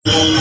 Oh,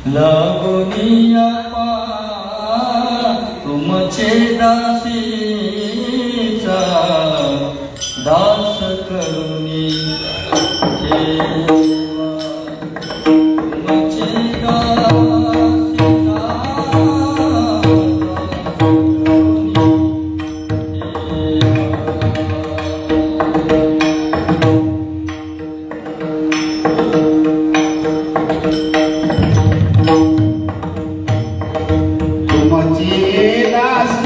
लगोनिया तुमचे दासीचा दास करुणी तुमचे दास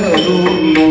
करुणी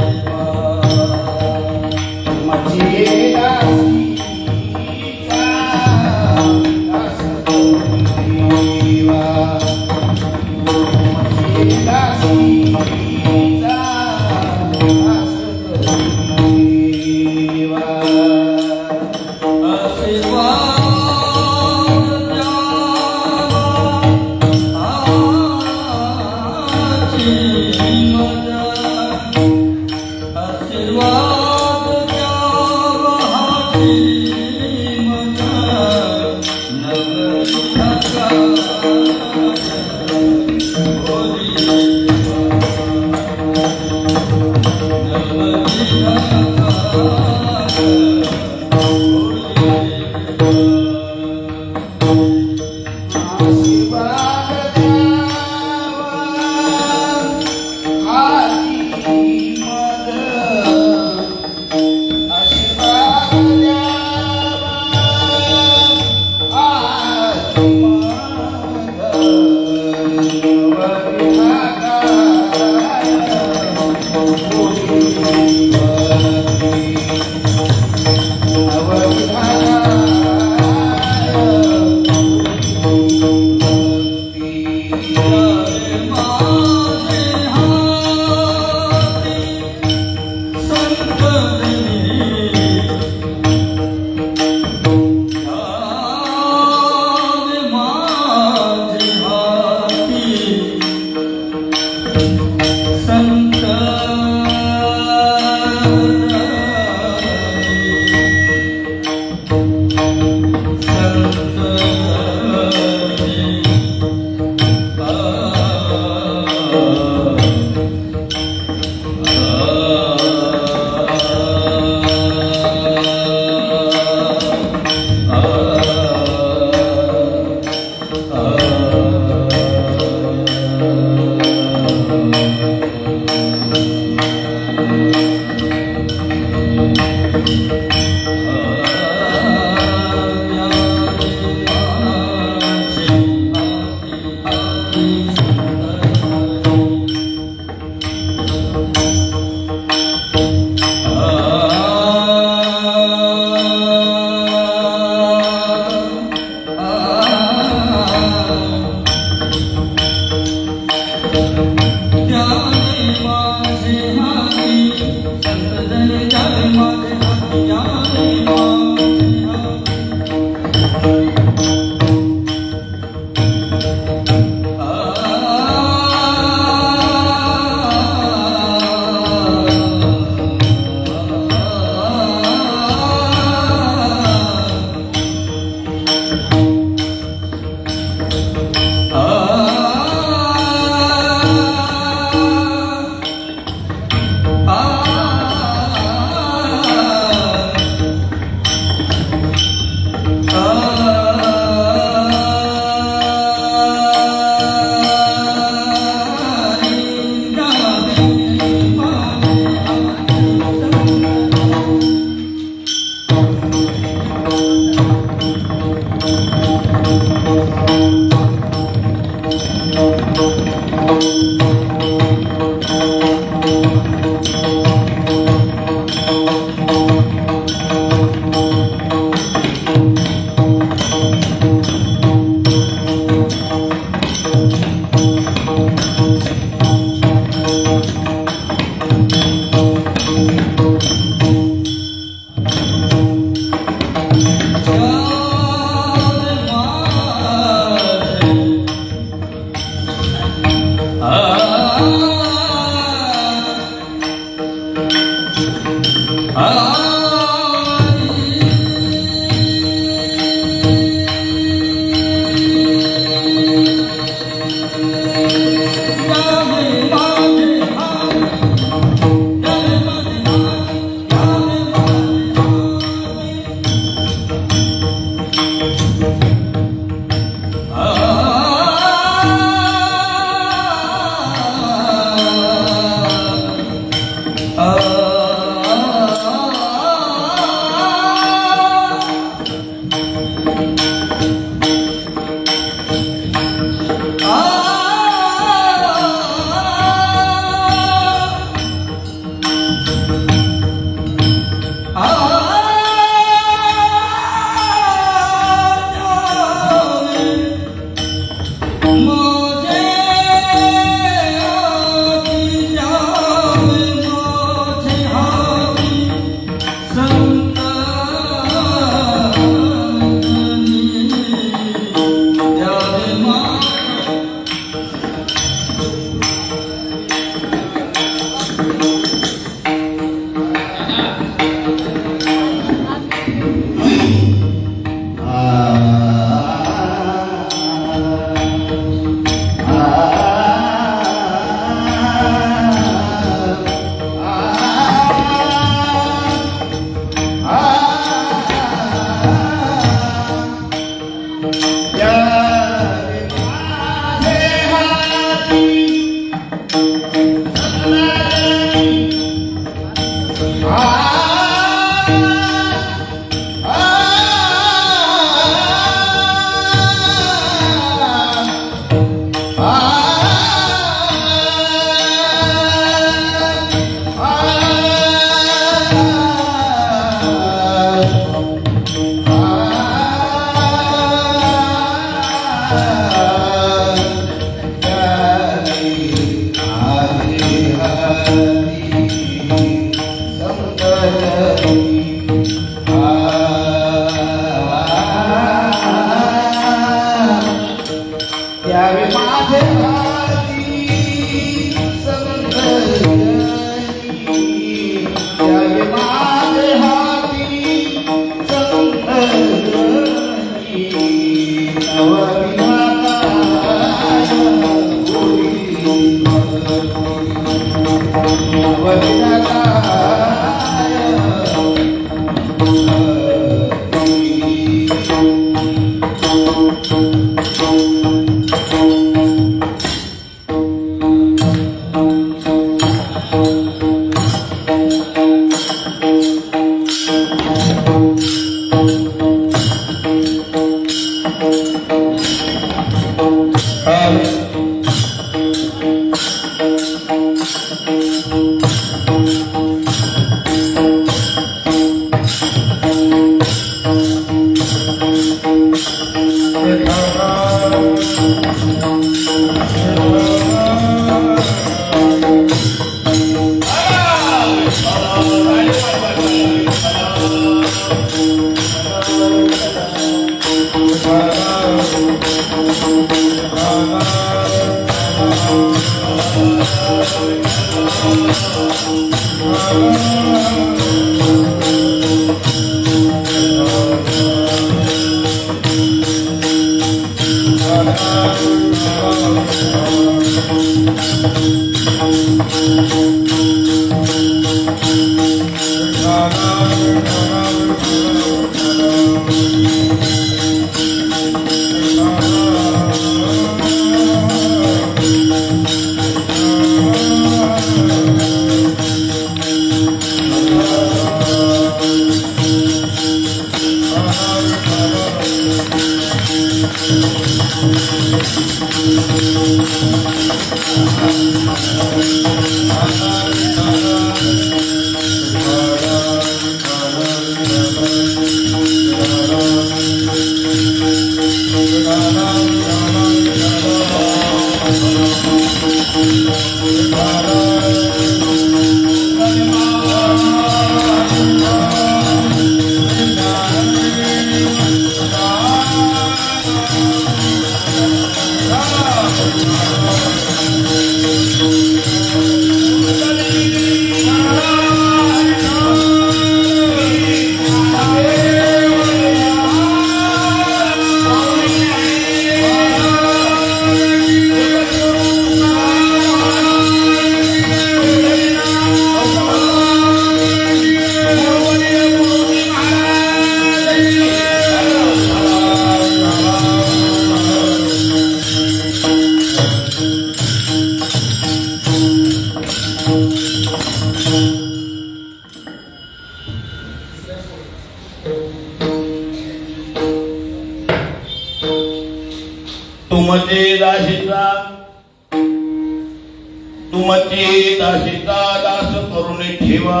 तुमची दासिका दास करुणे ठेवा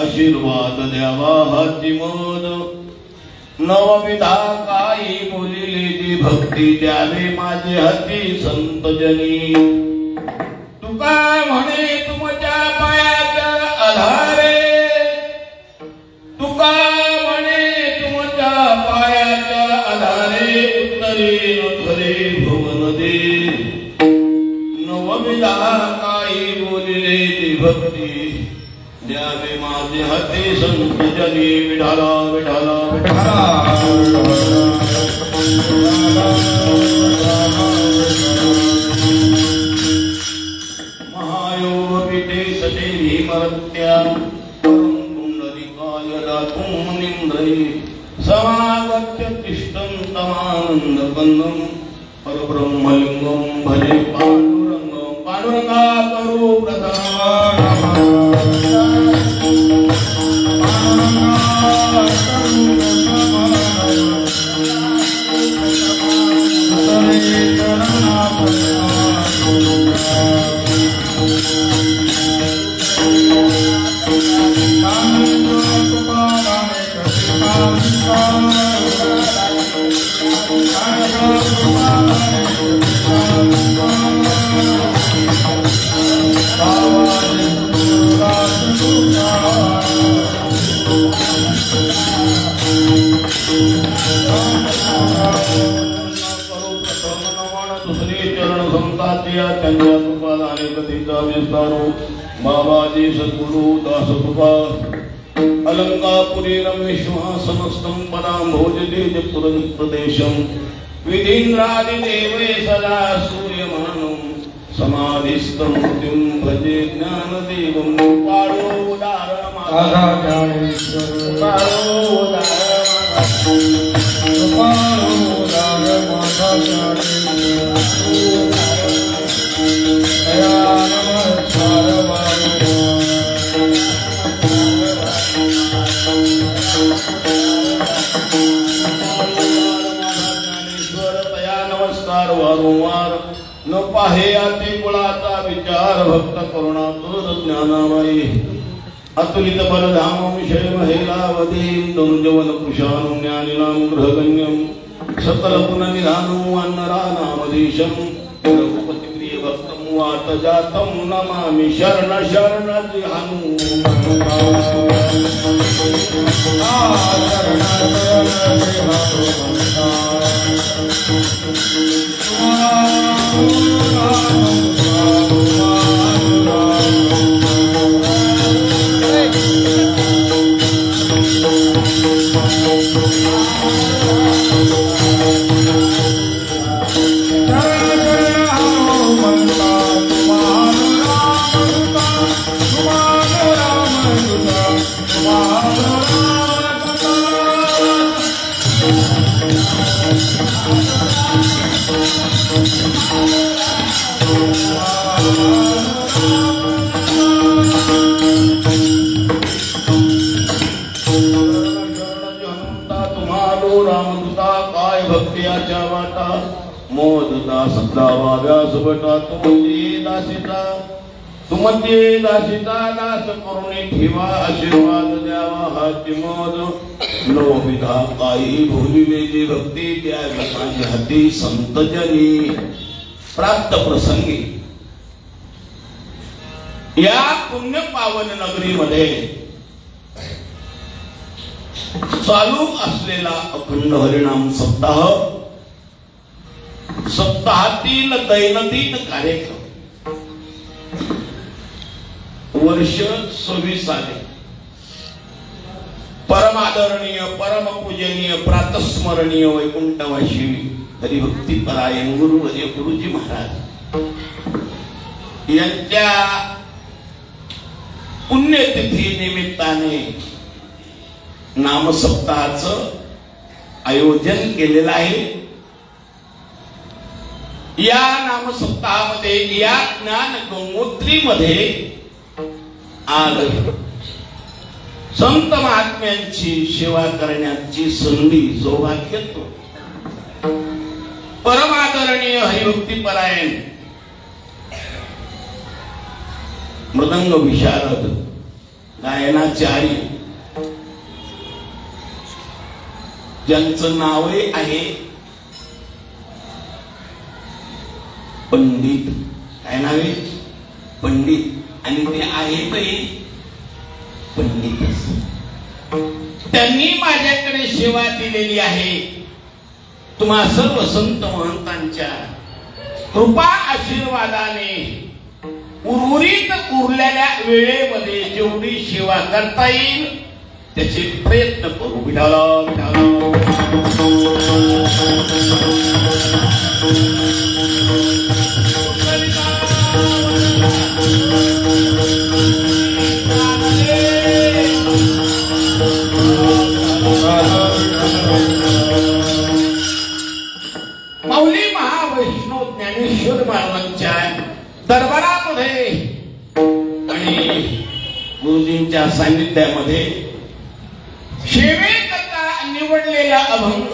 आशीर्वाद द्यावा हाती मोद नवविधा काही बोलिले ती भक्ती द्यावे माझे हाती संत जनी तुका म्हणे तुमच्या पायाच्या आधारे तुका म्हणे तुमच्या पायाच्या आधारे उत्तरे नखरे भुवन दे नवविधा काही बोलिले ती भक्ती द्यावे माझे हाती संत जनी विठाला विठाला विठाला महायोग पिते सते भीमरत्या परम पुंडलिकाय दातुं मुनीन्द्रैः समागत्य तिष्ठं तमानन्दकन्दं परब्रह्मलिङ्गं भजे पाण्डुरङ्गं पाण्डुरङ्ग अलंका करू प्रथम बाबाजी सद्गुरु दासकृपा अलंकापुरीरं विश्वासमस्तं पदाम्भोजतेज पुरप्रदेशं विधीन्द्रादिदेवे सदा सूर्यमानं समाधिस्थमूर्तिं भजे ज्ञानदेवं पाडो उदार माता वारंवार न पाहे आते कुळाचा विचार भक्त करुणा तुझ ज्ञानामयी अतुलित बलधामं शैलमहेलावधीं दुर्जवन कुशानं ज्ञानिनां गृहगण्यं सकल गुणनिधानं अन्नरानामधीशं रघुपतिप्रिय भक्तं वात जातं नमामि शरण शरण जिहानु तुमचे दासिता दास करुणी ठेवा आशीर्वाद द्यावा हाती मोद लोभिधा काही भोलिवेची भक्ती द्यावी माझी हाती संतजनी प्राप्त प्रसंगी या पुण्य पावन नगरीमध्ये चालू असलेला अखंड हरिनाम सप्ताह सप्ताहातील दैनंदिन कार्यक्रम वर्ष 26 आले परमादरणीय परमपूजनीय प्रातस्मरणीय वैकुंठवासी हरिभक्ती परायण गुरुवर्य गुरुजी महाराज यांच्या पुण्यतिथी निमित्ताने नामसप्ताहाचं आयोजन केलेलं आहे। या नामसप्ताहामध्ये या ज्ञान गंगोत्रीमध्ये आज संत महात्म्यांची सेवा करण्याची संधी सौभाग्यतो परमादरणीय हरिभक्ती परायण मृदंग विशारद गायनाचार्य ज्यांचं नाव आहे पंडित काय नावे पंडित आणि ते आहेत पंडित त्यांनी माझ्याकडे सेवा दिलेली आहे। तुम्हा सर्व संत महंतांच्या कृपा आशीर्वादाने उर्वरित उरलेल्या वेळेमध्ये जेवढी सेवा करता येईल त्याचे प्रयत्न करू। विठाला विठाला माऊली महावैष्णव ज्ञानेश्वर महाराजांच्या दरबारामध्ये गुरुजींच्या सान्निध्यामध्ये सेवेकरता निवडलेला अभंग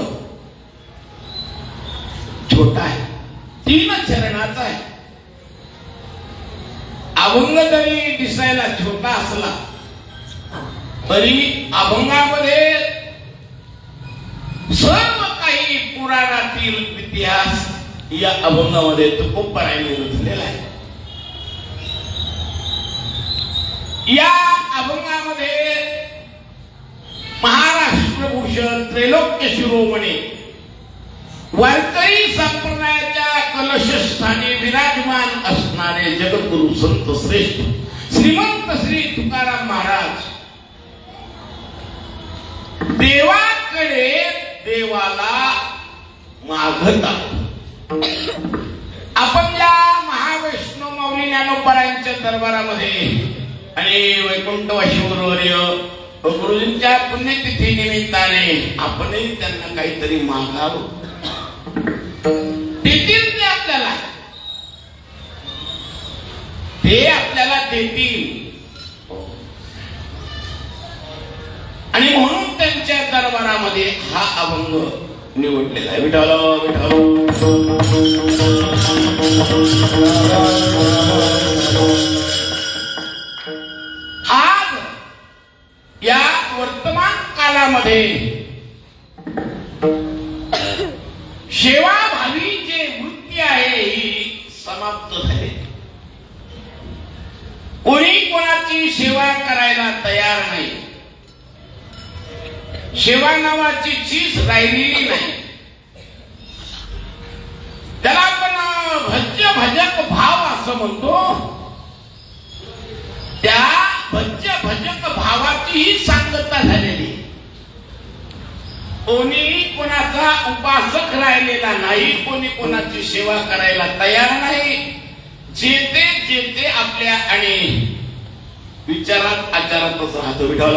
छोटा आहे, 3 चरणाचा आहे. अभंग जरी दिसायला छोटा असला तरी अभंगामध्ये सर्व काही पुराणातील इतिहास या अभंगामध्ये तुकोबरायांनी रचलेला आहे. या अभंगामध्ये महाराष्ट्र भूषण त्रैलोक्य शिरोमणी वारकरी संप्रदायाच्या कलशस्थानी विराजमान असणारे जगद्गुरु संत श्रेष्ठ श्रीमंत श्री तुकाराम महाराज देवाकडे देवाला मागतात. आपण या महावैष्णव माऊली ज्ञानोबरायांच्या दरबारामध्ये आणि वैकुंठवासी गुरुजींच्या पुण्यतिथी निमित्ताने आपणही त्यांना काहीतरी मागावं. देतील ते आपल्याला देतील आणि म्हणून त्यांच्या दरबारामध्ये हा अभंग निवडलेला आहे. विठ्ठल विठ्ठल. आज या वर्तमान कालामध्ये सेवाभावी जे वृत्ती आहे ही समाप्त झाली. कोणी कोणाची सेवा करायला तयार नाही. सेवा नावाची चीज राहिलेली नाही. त्याला आपण भज्य भजक भाव असं म्हणतो. त्या भज्य भजक भावाची ही सांगता झालेली. कोणी कोणाचा उपासक राहिलेला नाही. कोणी कोणाची सेवा करायला तयार नाही. जेते जेते आपल्या आणि विचारात आचारातच राहतो. विठ्ठल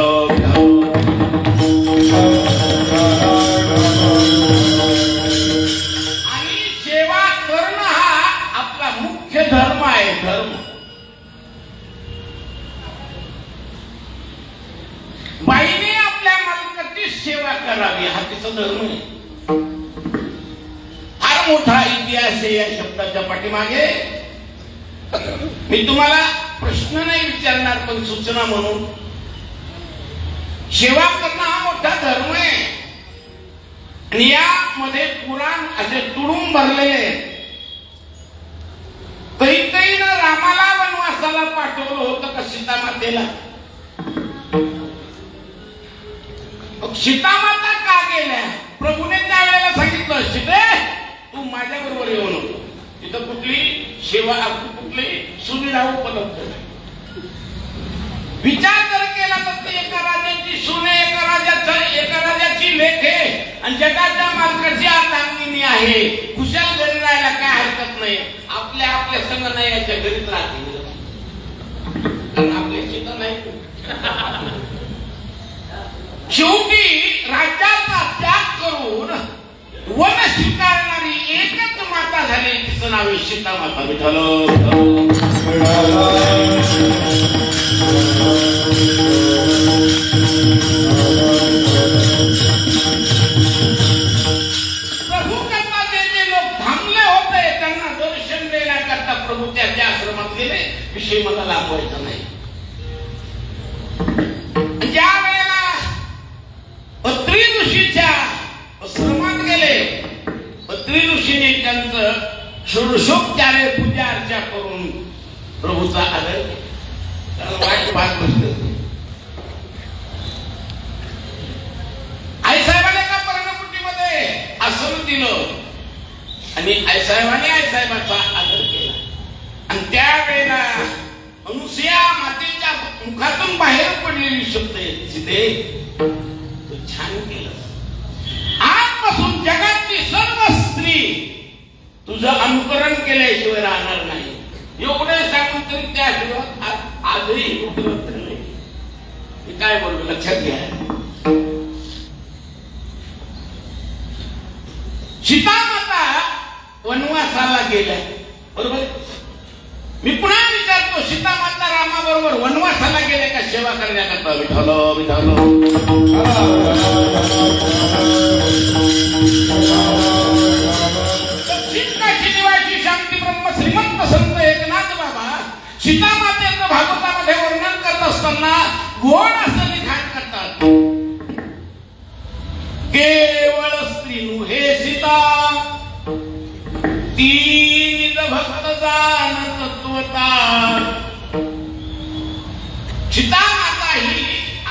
आणि सेवा करणं हा आपला मुख्य धर्म आहे. धर्म बाईने आपल्या मालकाची सेवा करावी हा तिचा धर्म आहे. फार मोठा इतिहास आहे या शब्दाच्या पाठीमागे. मी तुम्हाला प्रश्न नाही विचारणार पण सूचना म्हणून, सेवा करणं हा मोठा धर्म आहे. आणि यामध्ये पुराण असे तुडूंब भरलेले आहेत. काही ना रामाला वनवासाला पाठवलं होतं का सीतामातेला? सीतामाता का गेल्या? प्रभूने त्यावेळेला सांगितलं सीते तू माझ्या बरोबर येऊ नको. तिथं कुठली सेवा कुठली सुविधा उपलब्ध नाही. विचार जर केला तर एका राजाची सुने एका राजाची लेख आहे आणि जगाच्या मालकाची अर्धांगिनी आहे. कुशाल घरी राहायला काय हरकत नाही. आपल्या संग नाही याच्या घरीच राहते. आपल्या शेत नाही. शेवटी राज्याचा त्याग करून वन स्वीकारणारी एकच माता झाली. तिचं नाव आहे सीतामाता. विठ्ठल प्रभू करता जे लोक थांबले होते त्यांना दर्शन देण्याकरता प्रभू त्याच्या आश्रमात गेले. विषय मला लाभवायचा नाही. ज्या वेळेला अत्री ऋषीच्या आश्रमात गेले, अत्री ऋषीने त्यांचं षोडशोपचारे पूजा अर्चा करून प्रभूचा आदर केला. वाईट बात बसलं. आईसाहेबांनी एका पर्णकुटीमध्ये आसन दिलं आणि आईसाहेबांनी आईसाहेबांचा आदर केला. आणि त्यावेळेला अनुसया मातेच्या मुखातून बाहेर पडलेली शब्द सीते तू छान केलं. आजपासून जगातली सर्व स्त्री तुझं अनुकरण केल्याशिवाय राहणार नाही. एवढे सांगून तरी त्याशिवाय आजही उपलब्ध नाही. मी काय बोललो लक्षात घ्या. सीतामाता वनवासाला गेल्या बरोबर. मी पुन्हा विचारतो सीतामाता रामाबरोबर वनवासाला गेले का सेवा सेवा करण्याकरता विठ्ठल विठ्ठल शिवाची शांती ब्रह्म श्रीमंत संत एकनाथ बाबा सीतामातेचं भागवतामध्ये वर्णन करत असताना गोड असं लिखाण करतात. केवळ स्त्री हे सीता ती निज भक्त जाण तत्वता. सीता माता ही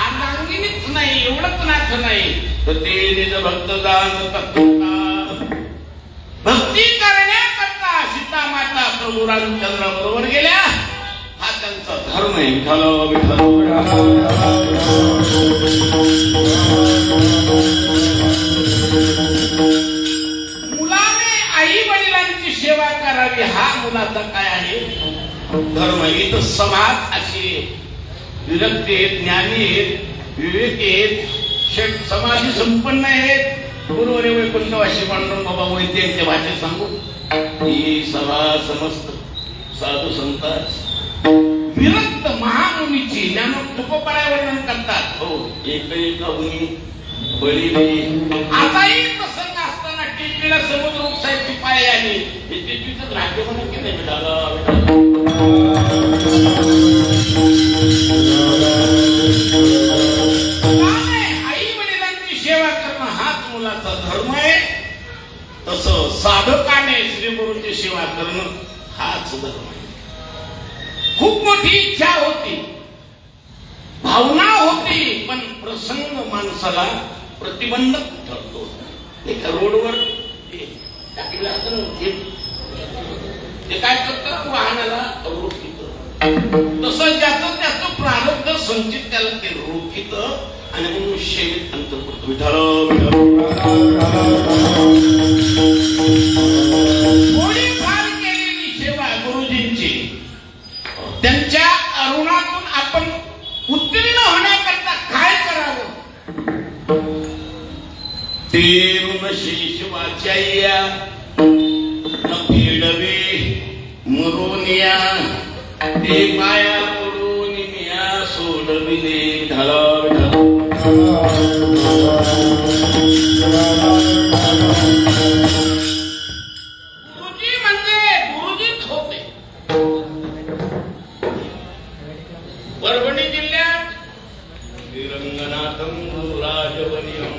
अर्धांगिनीच नाही, एवढंच नाच नाही तर ते निज भक्त जाण तत्वता. भक्ती करण्याकरता सीता माता प्रभू रामचंद्र बरोबर गेल्या. हा त्यांचा धर्म आहे. विठ्ठल विठ्ठल मुलाने आई वडिलांची सेवा करावी हा मुलाचा काय आहे धर्म. इथं समाज असे विरक्त आहेत, ज्ञानी आहेत, विवेक आहेत, समाजी संपन्न आहेत. गुरुवारी वैकुंठवासी पांडुरंग बाबा वैद्य यांच्या भाषेत सांगू ही सभा समस्त साधू संतांची विरक्त महामुनीची ज्ञानोपराय वर्णन करतात. हो एक मुनी बळी आताही प्रसंग असताना टिपीला समुद्र उपसायची पाय आली हे टिपीचं राज्य म्हणून की नाही आई वडिलांची सेवा करणं हाच मुलाचा धर्म आहे. तसं साधकाने श्री गुरूंची सेवा करणं हाच धर्म आहे. खूप मोठी इच्छा होती, भावना होती, पण प्रसंग माणसाला प्रतिबंधक ठरतो. एका रोडवर ते काय करतं वाहनाला रोखीत. तसं ज्याचं त्याचं प्रारब्ध संचित त्याला ते रोखीत आणि म्हणून सेवेत अंतर पडतो. थोडीफार केलेली सेवा गुरुजींची त्यांच्या अरुणातून आपण उत्तीर्ण होण्याकरता काय करावं ते ऋण शेष वाचाय्या न फेडवे मरोनिया ते पाया पडून मिया सोडविले ढाला गुरुजी म्हणजे गुरुजीच होते. परभणी जिल्ह्यात रंगनाथम राजवनियम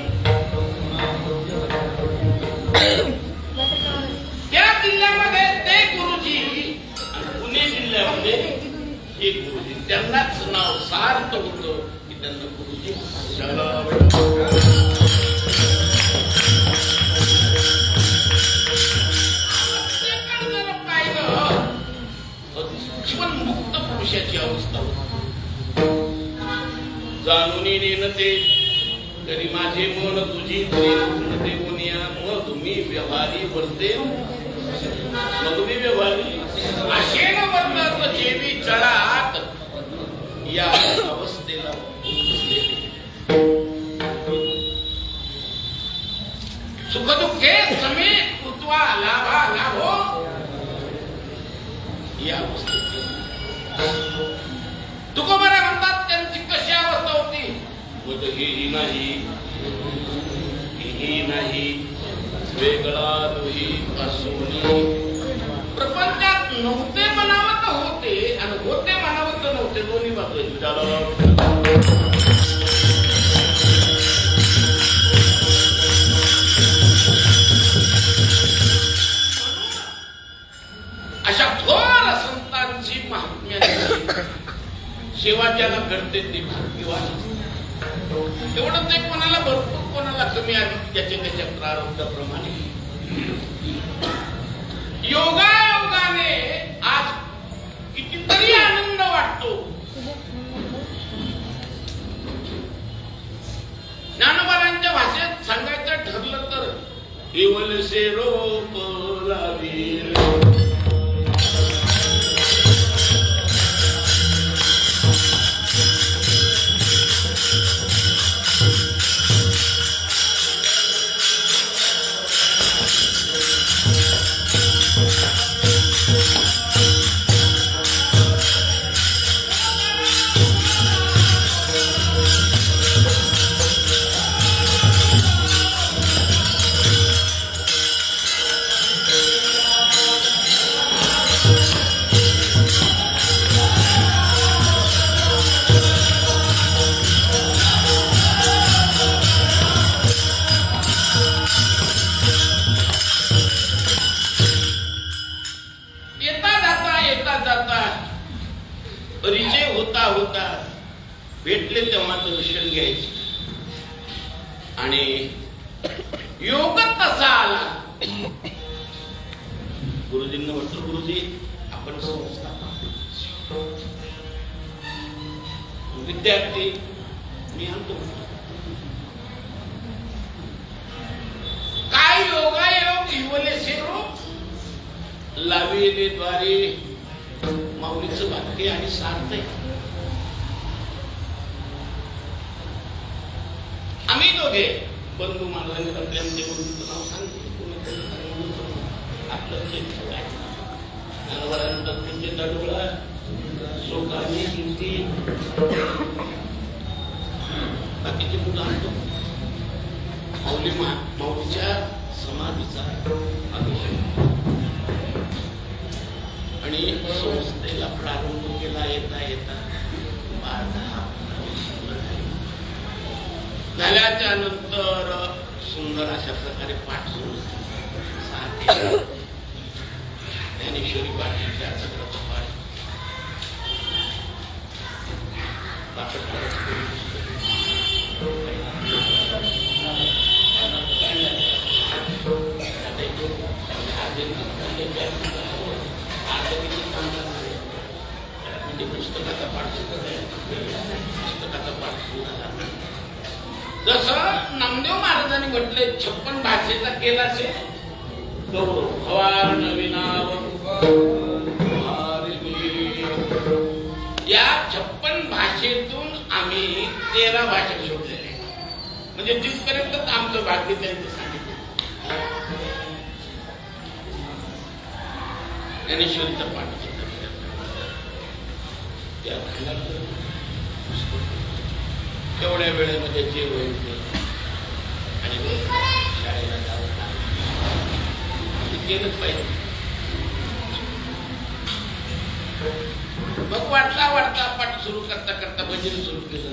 या जिल्ह्यामध्ये ते गुरुजी आणि पुणे जिल्ह्यामध्ये हे गुरुजी त्यांनाच नाव सार्थ होतं की त्यांना गुरुजी पाहिलं जीवन मुक्त पुरुषाची अवस्था होती. जाणून नेनते तरी माझे मन तुझी ते मुनिया मग मी व्यवहारी वर्ते मग मी व्यवहारी अशेन वर्तत जेवी चढात या अवस्थेला सुखदुःखे समेत कृत्वा लाभा लाभो या अवस्थेत तुकोबारा म्हणतात त्यांची कशी अवस्था होती. हेही नाही वेगळा दोही असून प्रपंचात नव्हते म्हणावत होते आणि होते म्हणावत नव्हते दोन्ही बाजू. अशा थोर संतांची महात्म्य सेवा ज्याला घडते ती भाग्यवान. एवढं ते कोणाला भरपूर कोणाला कमी आहे ज्याच्या त्याच्या प्रारब्धाप्रमाणे. योगायोगाने आज कितीतरी आनंद वाटतो. ज्ञानोबारांच्या भाषेत सांगायचं ठरलं तर केवल से रोप लावील होता होता भेटले तेव्हा दर्शन घ्यायचे आणि योग तसा आला. गुरुजींना म्हटलं, गुरुजी आपण संस्था विद्यार्थी मी आणतो. काय योगायोग युवलेसे रूप लाविले द्वारे माऊलीचं वाक्य आणि सार्थ आहे. आम्ही दोघे बंधू महाराजांनी आपल्या बंधूचं नाव सांगितलं. आपलं दडोळा शोकाने किमती बाकीचे मुलं आणतो. माऊलीच्या समाधीचा अभिषेक आणि संस्थेला प्रारंभ केला. येता येता झाल्याच्या नंतर सुंदर अशा प्रकारे पाठ सुरू ज्ञानेश्वरी पाठीच्या सगळं पाठ पुस्तकाचा पाठ सुरू झाला. जसं नामदेव महाराजांनी म्हटले 56 भाषेचा केला या 56 भाषेतून आम्ही 13 भाषा शोधलेल्या. म्हणजे तिथपर्यंत आमचं भाग्य त्यांचं सांगितलं. ज्ञानेश्वरीचा पाठ तेवढ्या वेळेमध्ये जे होईल आणि शाळेला जावं केलंच पाहिजे. मग वाढता वाढता पाठ सुरू करता करता भजन सुरू केलं.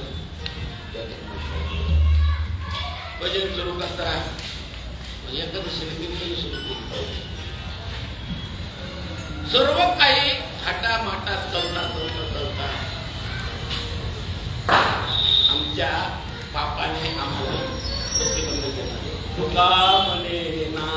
भजन सुरू करता एकादशीने कीर्तन सुरू केलं. सर्व काही थाटामाटात करता आमच्या बापाने आम्हाला प्रतिबंध केला. तुका मने ना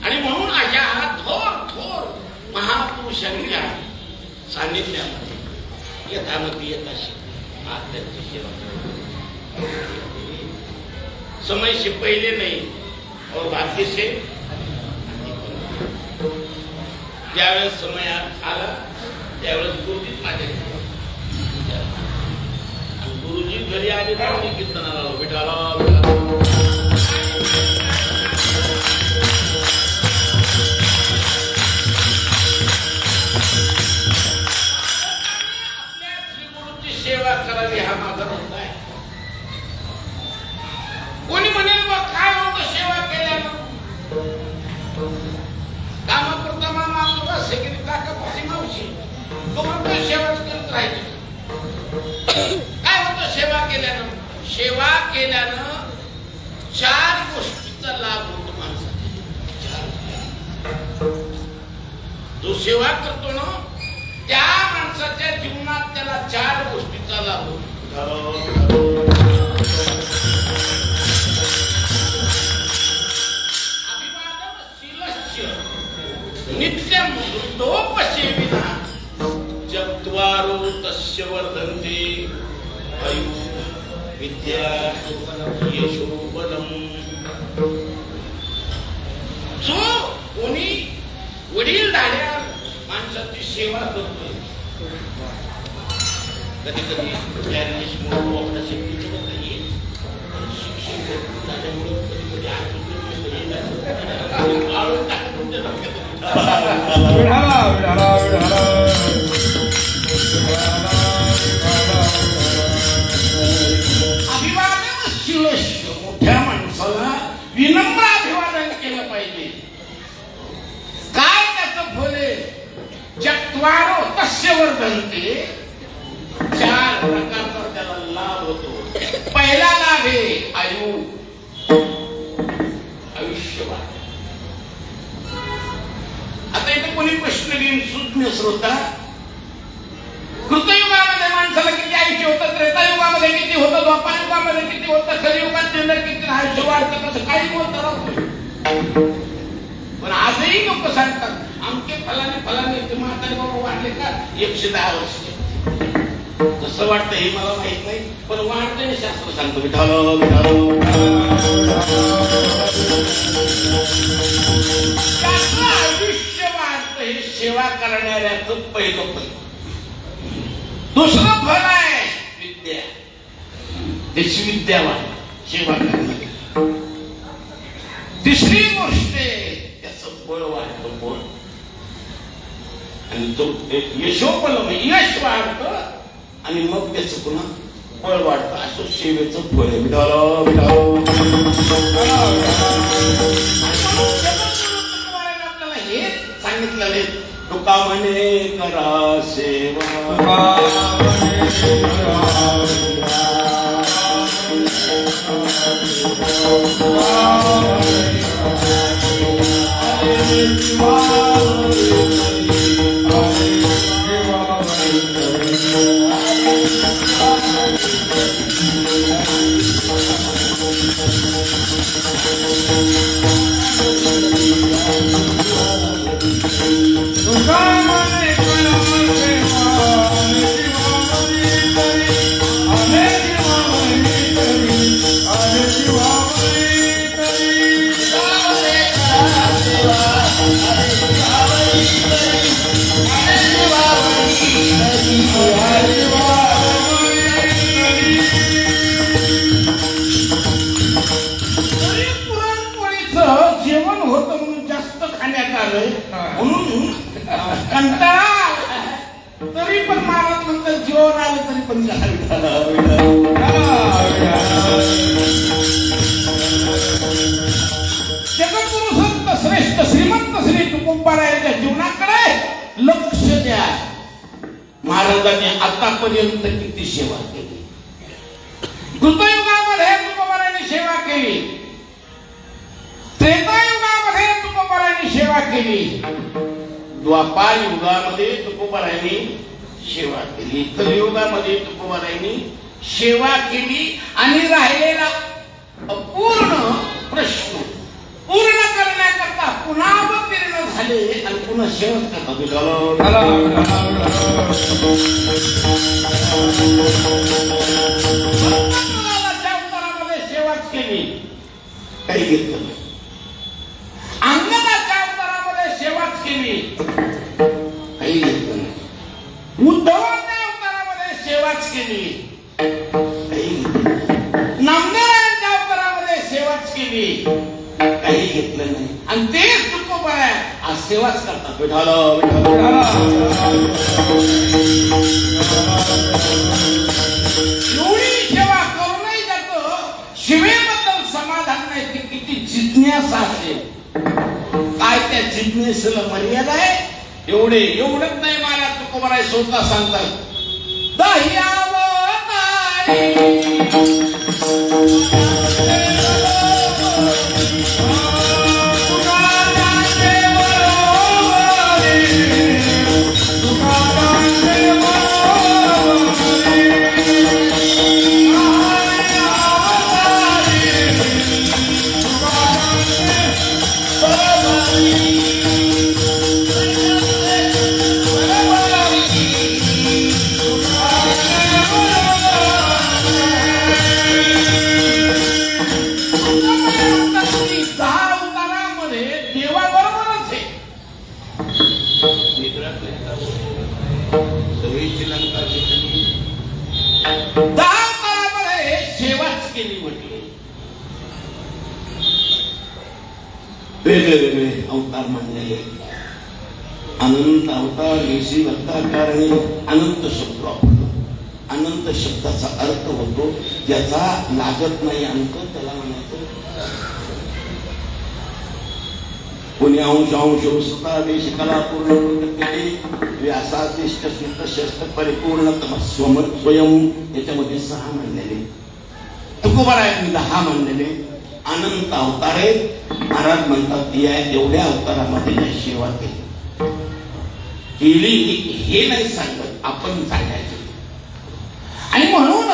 आणि म्हणून अशा थोर महापुरुषांच्या सान्निध्यामध्ये यथामती यथाशी त्यांची सेवा समय से पहले नहीं और भाग्य से ज्यावेळेस समय आला त्यावेळेस गुरुजीच माझ्या गुरुजी घरी आले तर मी कीर्तनाला विठाला करावी हा माझा मुद्दा आहे. कोणी म्हणेल बा काय होतं सेवा केल्यानं, कामापुरता मामा आपला सेकंड काकापुरती मावशी, तो म्हणतो सेवाच करत राहायची. काय होतं सेवा केल्यानं? सेवा केल्यानं 4 गोष्टींचा लाभ होतो माणसाला. जो सेवा करतो ना त्या माणसाच्या जीवनात त्याला 4 गोष्टींचा लाभ होतो. नित्यम मृतोपसेविना चत्वारो तस्य वर्धन्ते आयुः विद्या यशो बलम. जो कोणी वडील धाड्या माणसाची सेवा करतो, कधी कधी मोठ्या माणसाला विनम्र अभिवादन केलं पाहिजे. काय त्याचं फळ आहे? चत्वारो तस्य वर्धन्ते, 4 प्रकारचा त्याला लाभ होतो. पहिला लाभ आहे आयुष्यवान. आता इथे कोणी प्रश्न घेऊन सुज्ञ श्रोता, कृतयुगामध्ये माणसाला किती आयुष्य होतं, त्रेतायुगामध्ये किती होतं, द्वापारयुगामध्ये किती होतं, कलियुगात किती आयुष्य वाढतं, कसं काही बोलतात. पण आजही लोक सांगतात आमचे फलाने ते म्हातारे बाबा वाढले का 110 वर्ष. कसं वाटतं हे मला माहित नाही, पण वाढतंय शास्त्र सांगतो. आयुष्य वाढतं हे सेवा करणाऱ्याचं पहिलं फल. दुसरं फल आहे विद्या. त्याची विद्या वाढ सेवा करणारी. तिसरी गोष्ट त्याचं बळ वाढतं, बळ. आणि तो यशोबल यश वाढतं आणि मग त्याचं पुन्हा बळ वाढतं. असं सेवेचं फळ आहे. आपल्याला हे सांगितलेलं आहे. तुका म्हणे करा सेवा, जेवण होतं म्हणून जास्त खाण्यात आलंय म्हणून कंटाळा, तरी पण महाराज म्हणतात जेवण आलं तरी पण जगद्गुरु संत श्रेष्ठ श्रीमंत श्री तुकोबारायांच्या जीवनाकडे लक्ष द्या. महाराजांनी आतापर्यंत किती सेवा केली. कृतयुगामध्ये तुकोबारायांनी सेवा केली, त्रेतायुगामध्ये तुकोबारायांनी सेवा केली, द्वापार युगामध्ये तुकोबारायांनी सेवा केली, कलियुगामध्ये तुकोबारायांनी सेवा केली. आणि राहिलेला अपूर्ण प्रश्न पूर्ण करण्याकरता पुन्हा अवतीर्ण झाले आणि पुन्हा सेवा करतात. सेवाच केली, काही घेतलं नाही. अंगणाच्या अवतारामध्ये सेवाच केली, काही घेतलं नाही. उद्धवाच्या अवतारामध्ये सेवाच केली, काही घेतलं नाही. नामदेवांच्या अवतारामध्ये सेवाच केली, काही घेतलं नाही. आणि तेच तुकोबाराय आज सेवाच करतात. विठाला नेसला मर्यादा आहे एवढंच नाही मला तुकोबाराय स्वतः सांगतात वेगळे अवतार मानलेले अनंत अवतार ऋषी अवतार कारणे अनंत शब्द वापरतो. अनंत शब्दाचा अर्थ होतो ज्याचा लागत नाही अंक त्याला म्हणायचं. कोणी अंश वस्तुता देशिकाला पूर्ण प्रकृती व्यासादिष्ट शस्त्र परिपूर्णतम स्वयं याच्यामध्ये 6 म्हणलेले तुकोबारायांनी 10 म्हणलेले अनंत अवतार आहेत. महाराज म्हणतात या एवढ्या अवतारामध्ये सेवा केली हे नाही सांगत आपण सांगायचं. आणि म्हणून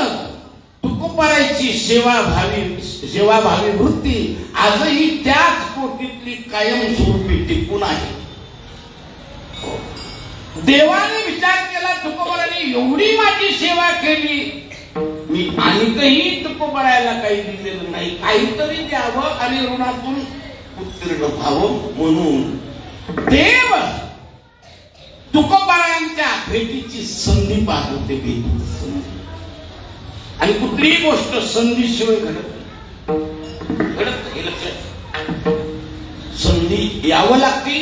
तुकोबारायची सेवाभावी वृत्ती आजही त्याच कोटीतली कायमस्वरूपी टिकून आहे. देवाने विचार केला तुकोबाराने एवढी माझी सेवा केली मी अनेकही तुकोबारायला काही दिलेलं नाही काहीतरी द्यावं आणि ऋणातून उत्तीर्ण व्हावं म्हणून देव तुकोबारायांच्या भेटीची संधी पाहत होते. भेटीची संधी आणि कुठलीही गोष्ट संधीशिवाय घडत नाही लक्षात. संधी यावं लागते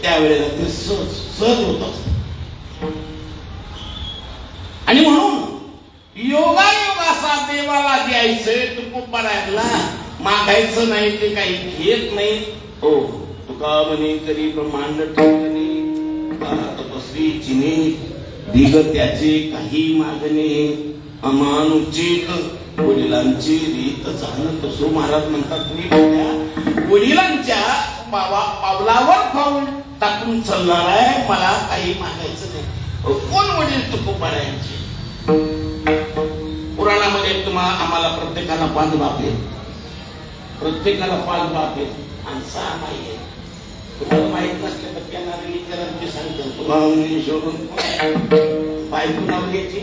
त्यावेळेला ते सहज होत असत. आणि म्हणून योगायोग असा देवाला द्यायचंय तुकोबारायला मागायचं नाही ते काही घेत नाही. हो तुका म्हणे करी ब्रह्मांड ठेवणे तपस्वी चिने दिगत्याचे काही मागणे अमानुचित वडिलांची रीत जाणत असो. महाराज म्हणतात मी वडिलांच्या पावलावर पाऊल टाकून चालणार आहे मला काही मागायचं नाही. कोण वडील तुकोबारायांचे पुराणामध्ये आम्हाला प्रत्येकाला 5 बाप आहेत. प्रत्येकाला 5 बाप आहेत आणि 6 माई आहेत. तुम्हाला माहित नसलं तर त्यांना विचारांची सांगतो तुम्हाला शोधून बायको नाव घ्यायची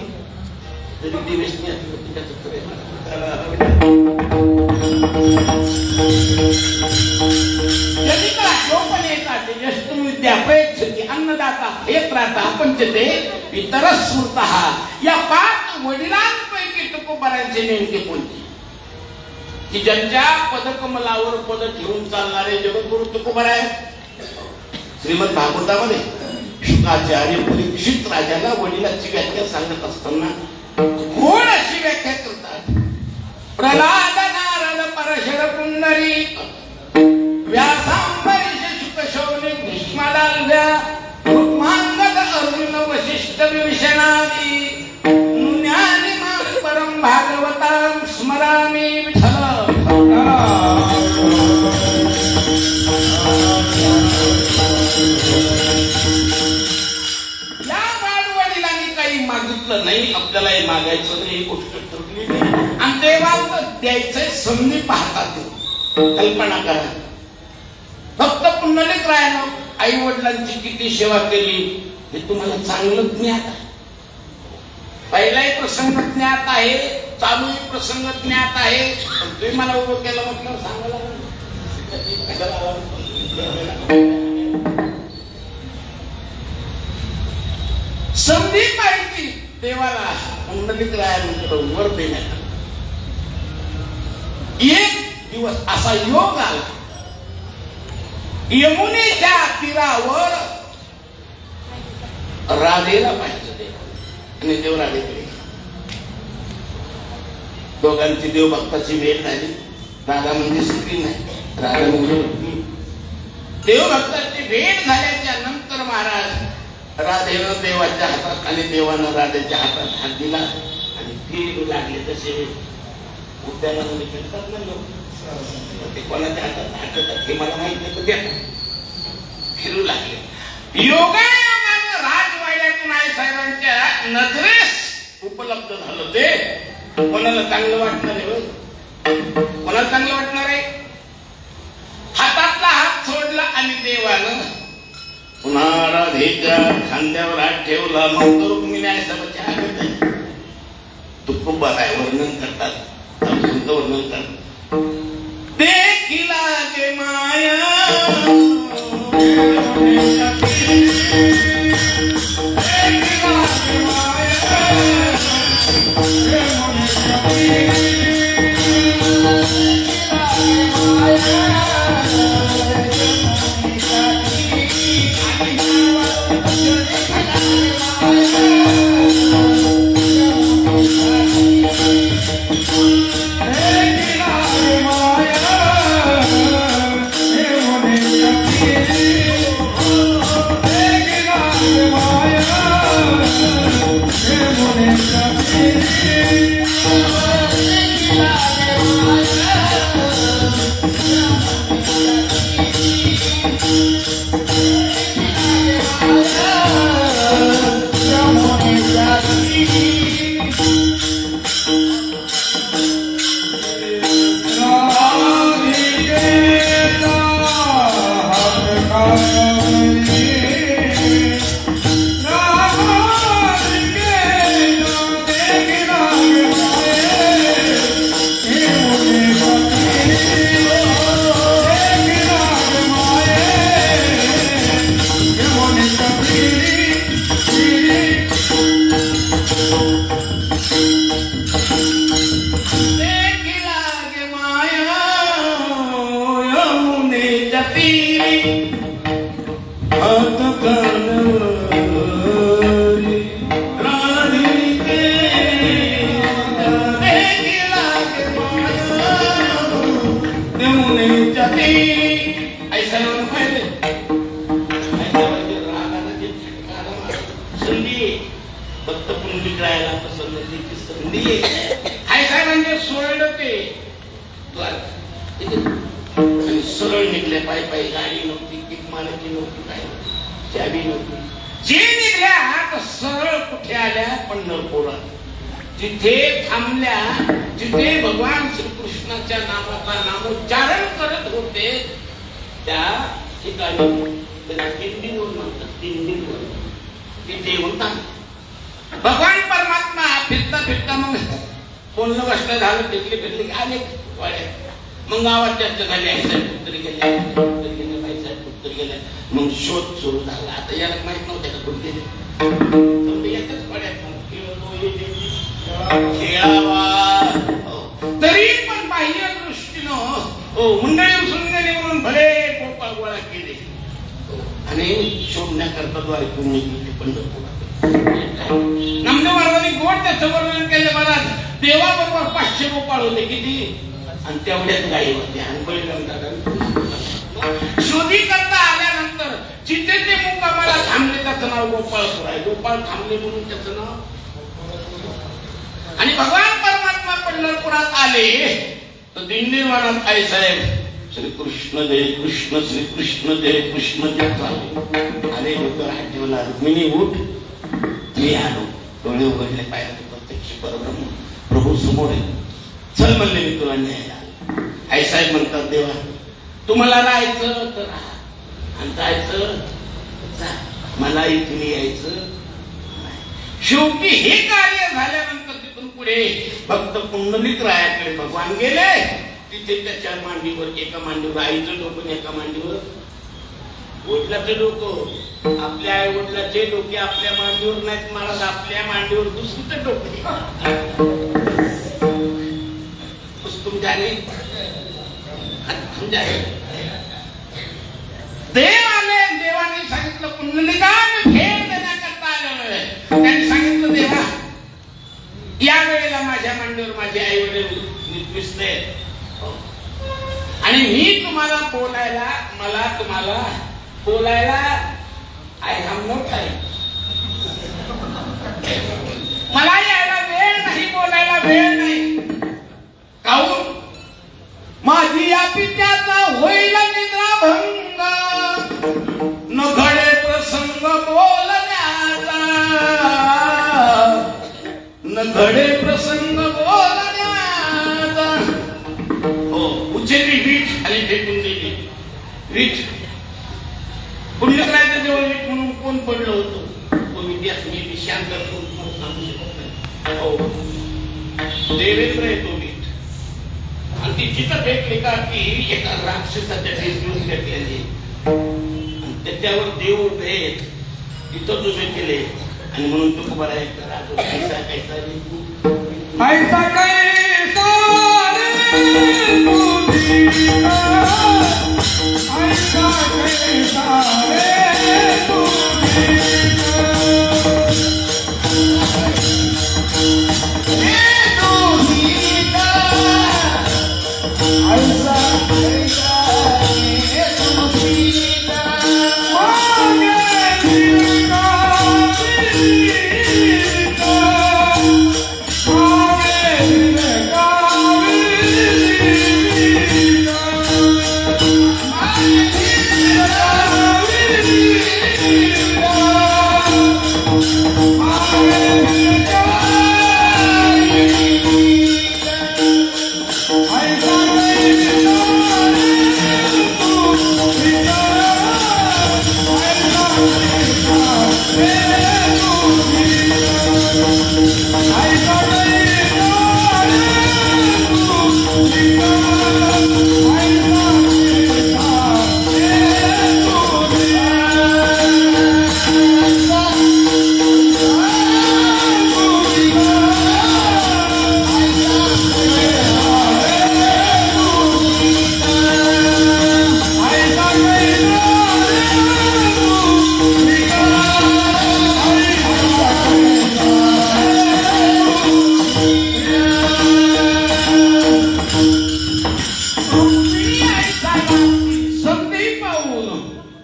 तरी दिवस विद्या प्रेक्षती अन्नदाता हेत्राता पंचते इतर स्मृतः. या 5 वडिलांपैकी तुकोबारायांचे नेमके कोणते की ज्यांच्या पदकमलावर पद ठेवून चालणारे जगद्गुरु तुकोबाराय. श्रीमद भागवतामध्ये शुकाचार्य परीक्षित राजाला वडिलांची व्याख्या सांगत असताना कोण अशी व्याख्या करतात. प्रल्हाद नारद परशर पुंडरीक व्यासांबरीश शुकशौनी भीष्मदाल्व्या रुक्मांगद अर्जुन वशिष्ठ विभीषणादी ज्ञानी मां परम भागवतां स्मरामि विठ्ठल. या वडिलांनी काही मागितलं नाही आपल्यालाही मागायचं नाही गोष्ट ठरली नाही आणि देवाला द्यायचंय संधी पाहतात. कल्पना करा फक्त पुंडलिक रायानं आई वडिलांची किती सेवा केली हे तुम्हाला चांगलं ज्ञात आहे. पहिलाही प्रसंग ज्ञात आहे चालूही प्रसंग ज्ञात आहे. तुम्ही मला उभं केलं म्हटलं सांगायला संधी पाहिजे देवाला. पुंडलिक रायानंतर वर देण्यात एक दिवस असा योग आला यमुनेच्या तीरावर राधेला पाहिजे आणि देव राधेकडे. दोघांची देवभक्ताची भेट झाली. राधा म्हणजे स्त्री नाही राधा म्हणजे देवभक्तांची भेट झाल्याच्या नंतर महाराज राधेनं देवाच्या हातात आणि देवानं राधेच्या हातात हात दिला आणि फिरू लागले. तसे उद्यानामध्ये फिरतात ना लोक, ते कोणाच्या हातात हात देतात हे मला माहित नाही, द्या फिरू लागले. योगायोगानं राजवाड्यातून आईसाहेबांच्या नजरेस उपलब्ध झालं. ते कोणाला चांगलं वाटणार आहे? कोणाला चांगलं वाटणार आहे? हातातला हात सोडला आणि देवानं पुन्हा राधेच्या खांद्यावर हात ठेवला. मग रुक्मिणी आईसाहेबांच्या हातात तुकोबा काय वर्णन करतात, वर्णन करतात. देखिला गे माया सरळ निघले. पायी पायी गाडी नव्हती, किकमानाची नव्हती, काय चाबी नव्हती. जे निघल्या सरळ कुठे आल्या? पंढरपुरात. जिथे थांबल्या, जिथे भगवान श्रीकृष्णाच्या नामाचा नामोच्चारण करत होते त्या ठिकाणी दिंडीवर म्हणतात, दिंडीवर तिथे येऊन थांबले. भगवान परमात्मा फिरता फिरता मग बोलणं बसलं झालं, फिरले फिरले आले वाड्यात. मग गावात चर्चा झाली, आईसाहेब कुठतरी गेले, कुठतरी गेले, बाईसाहेब कुठतरी गेले. मग शोध सुरू झाला. आता याला माहित नव्हतं का कुठे गेले, याच्याच वाड्यात तरी पण बाह्य दृष्टीनं मंडळी सुंदरी म्हणून भले गोपाळ गोळा केले आणि शोधण्याकरता तो ऐकून निघले पंढरपुरात. नामदेव महाराजांनी गोड त्याचं वर्णन केलं. महाराज देवाबरोबर 500 गोपाळ होते. किती? आणि तेवढ्याच गायी होते. आणि शोधी करता आल्यानंतर जिथे ते मुक्कामाला थांबले त्याचं नाव गोपाळपूर आहे. गोपाळ थांबले म्हणून त्याचं नाव. आणि भगवान परमात्मा पंढरपुरात आले तर दिंडीवानात आईसाहेब श्रीकृष्ण जय कृष्ण, श्रीकृष्ण जय कृष्ण जय चालले. अरे डोक्यावर हात ठेवला. रुक्मिणी उठ, मी आलो. डोळे उघडले, पाहिजे प्रत्यक्ष परब्रह्म प्रभू समोर आहे. चल म्हणले, मी तुला न्यायला. आईसाहेब म्हणतात, देवा तुम्हाला राहायचं तर राहा आणि जायचं जा, मला इथून यायचं. शेवटी हे कार्य झाल्यानंतर तिथून पुढे भक्त पुंडलिक रायाकडे भगवान गेले. तिथे त्याच्या मांडीवर, एका मांडीवर आईचं डोकं, एका मांडीवर वडिलाचं डोकं. आपल्या आई वडिलाचे डोके आपल्या मांडीवर नाहीत महाराज, आपल्या मांडीवर दुसरीचं डोके. देव आले. देवाने सांगितलं पुंडलिका भेट देण्याकरता आलेलो आहे. त्यांनी सांगितलं, देवा या वेळेला माझ्या मांडीवर माझे आई वडील दिसते आणि मी तुम्हाला बोलायला आय हॅव नो टाइम. मला यायला वेळ नाही, बोलायला वेळ नाही. काहून? माझी या पित्याचा होईल निद्राभंग, न घडे प्रसंग बोलण्याचा, न घडे प्रसंग बोलण्याचा. हो, उचलली वीट आणि फेकून दिली वीट. पुण्यकरायचं जेव्हा वीट म्हणून कोण पडलं होतं तो इतिहास मी शांत करून सांगू शकत नाही. हो, देवेंद्र आहे तो वीट. आणि ती चित्र भेटली का की एका राक्षसाच्या भेटून घेतलेली आणि त्याच्यावर देव भेट तिथं उभे केले. आणि म्हणून तो कुमार ऐसा कैसा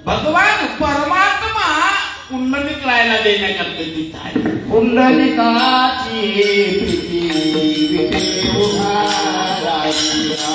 भगवान परमात्मा कुंडलिक राहायला देण्याकरता तिथं आहे. कुंडलिकाची प्रीती उभारायला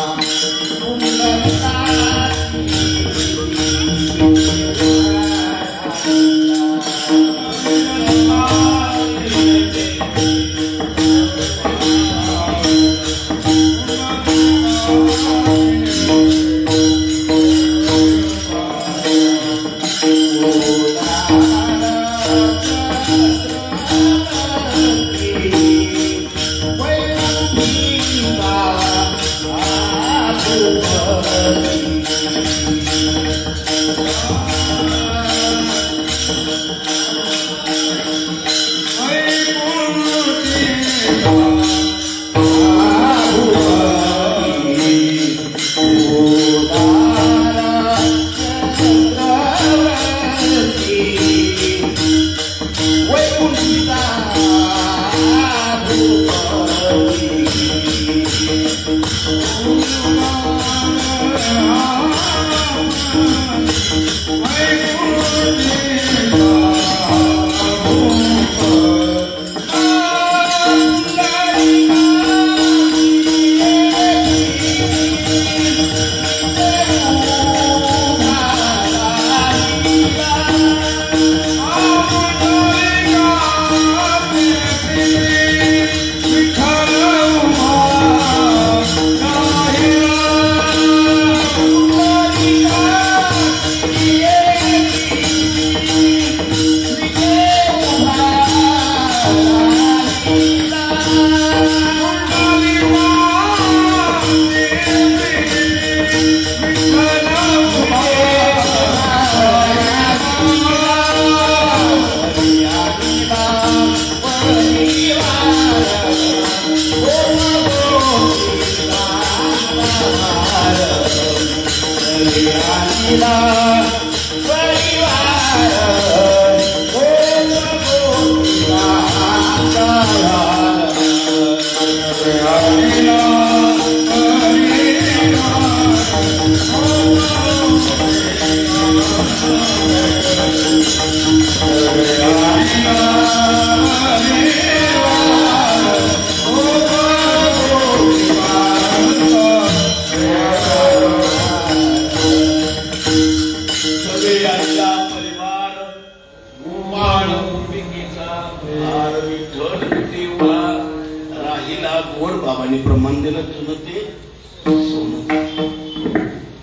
राहिला गोड बाबांनी प्रमाण दिलं तुझं ते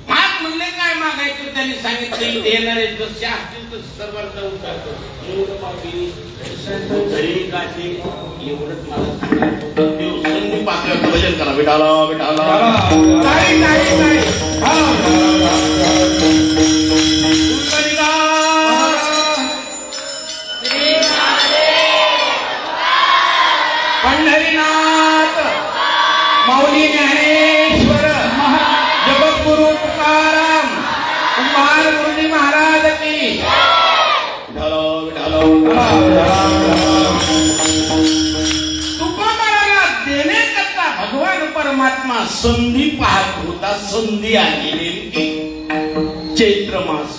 माग म्हणले काय मागायचं त्यांनी सांगितलं देणार आहे जसे असतील तर सर्वांचा उतारतो एवढंच मला सांगायचं संधी पाकळ्याचं भजन करा विठाला विठाला पंढरीनाथ माऊली ज्ञानेश्वर जगद्गुरु तुकाराम कुंभार गुरुजी महाराज की तुकोबाराला देण्याकरता भगवान परमात्मा संधी पाहत होता. संधी आलेली की चैत्र मास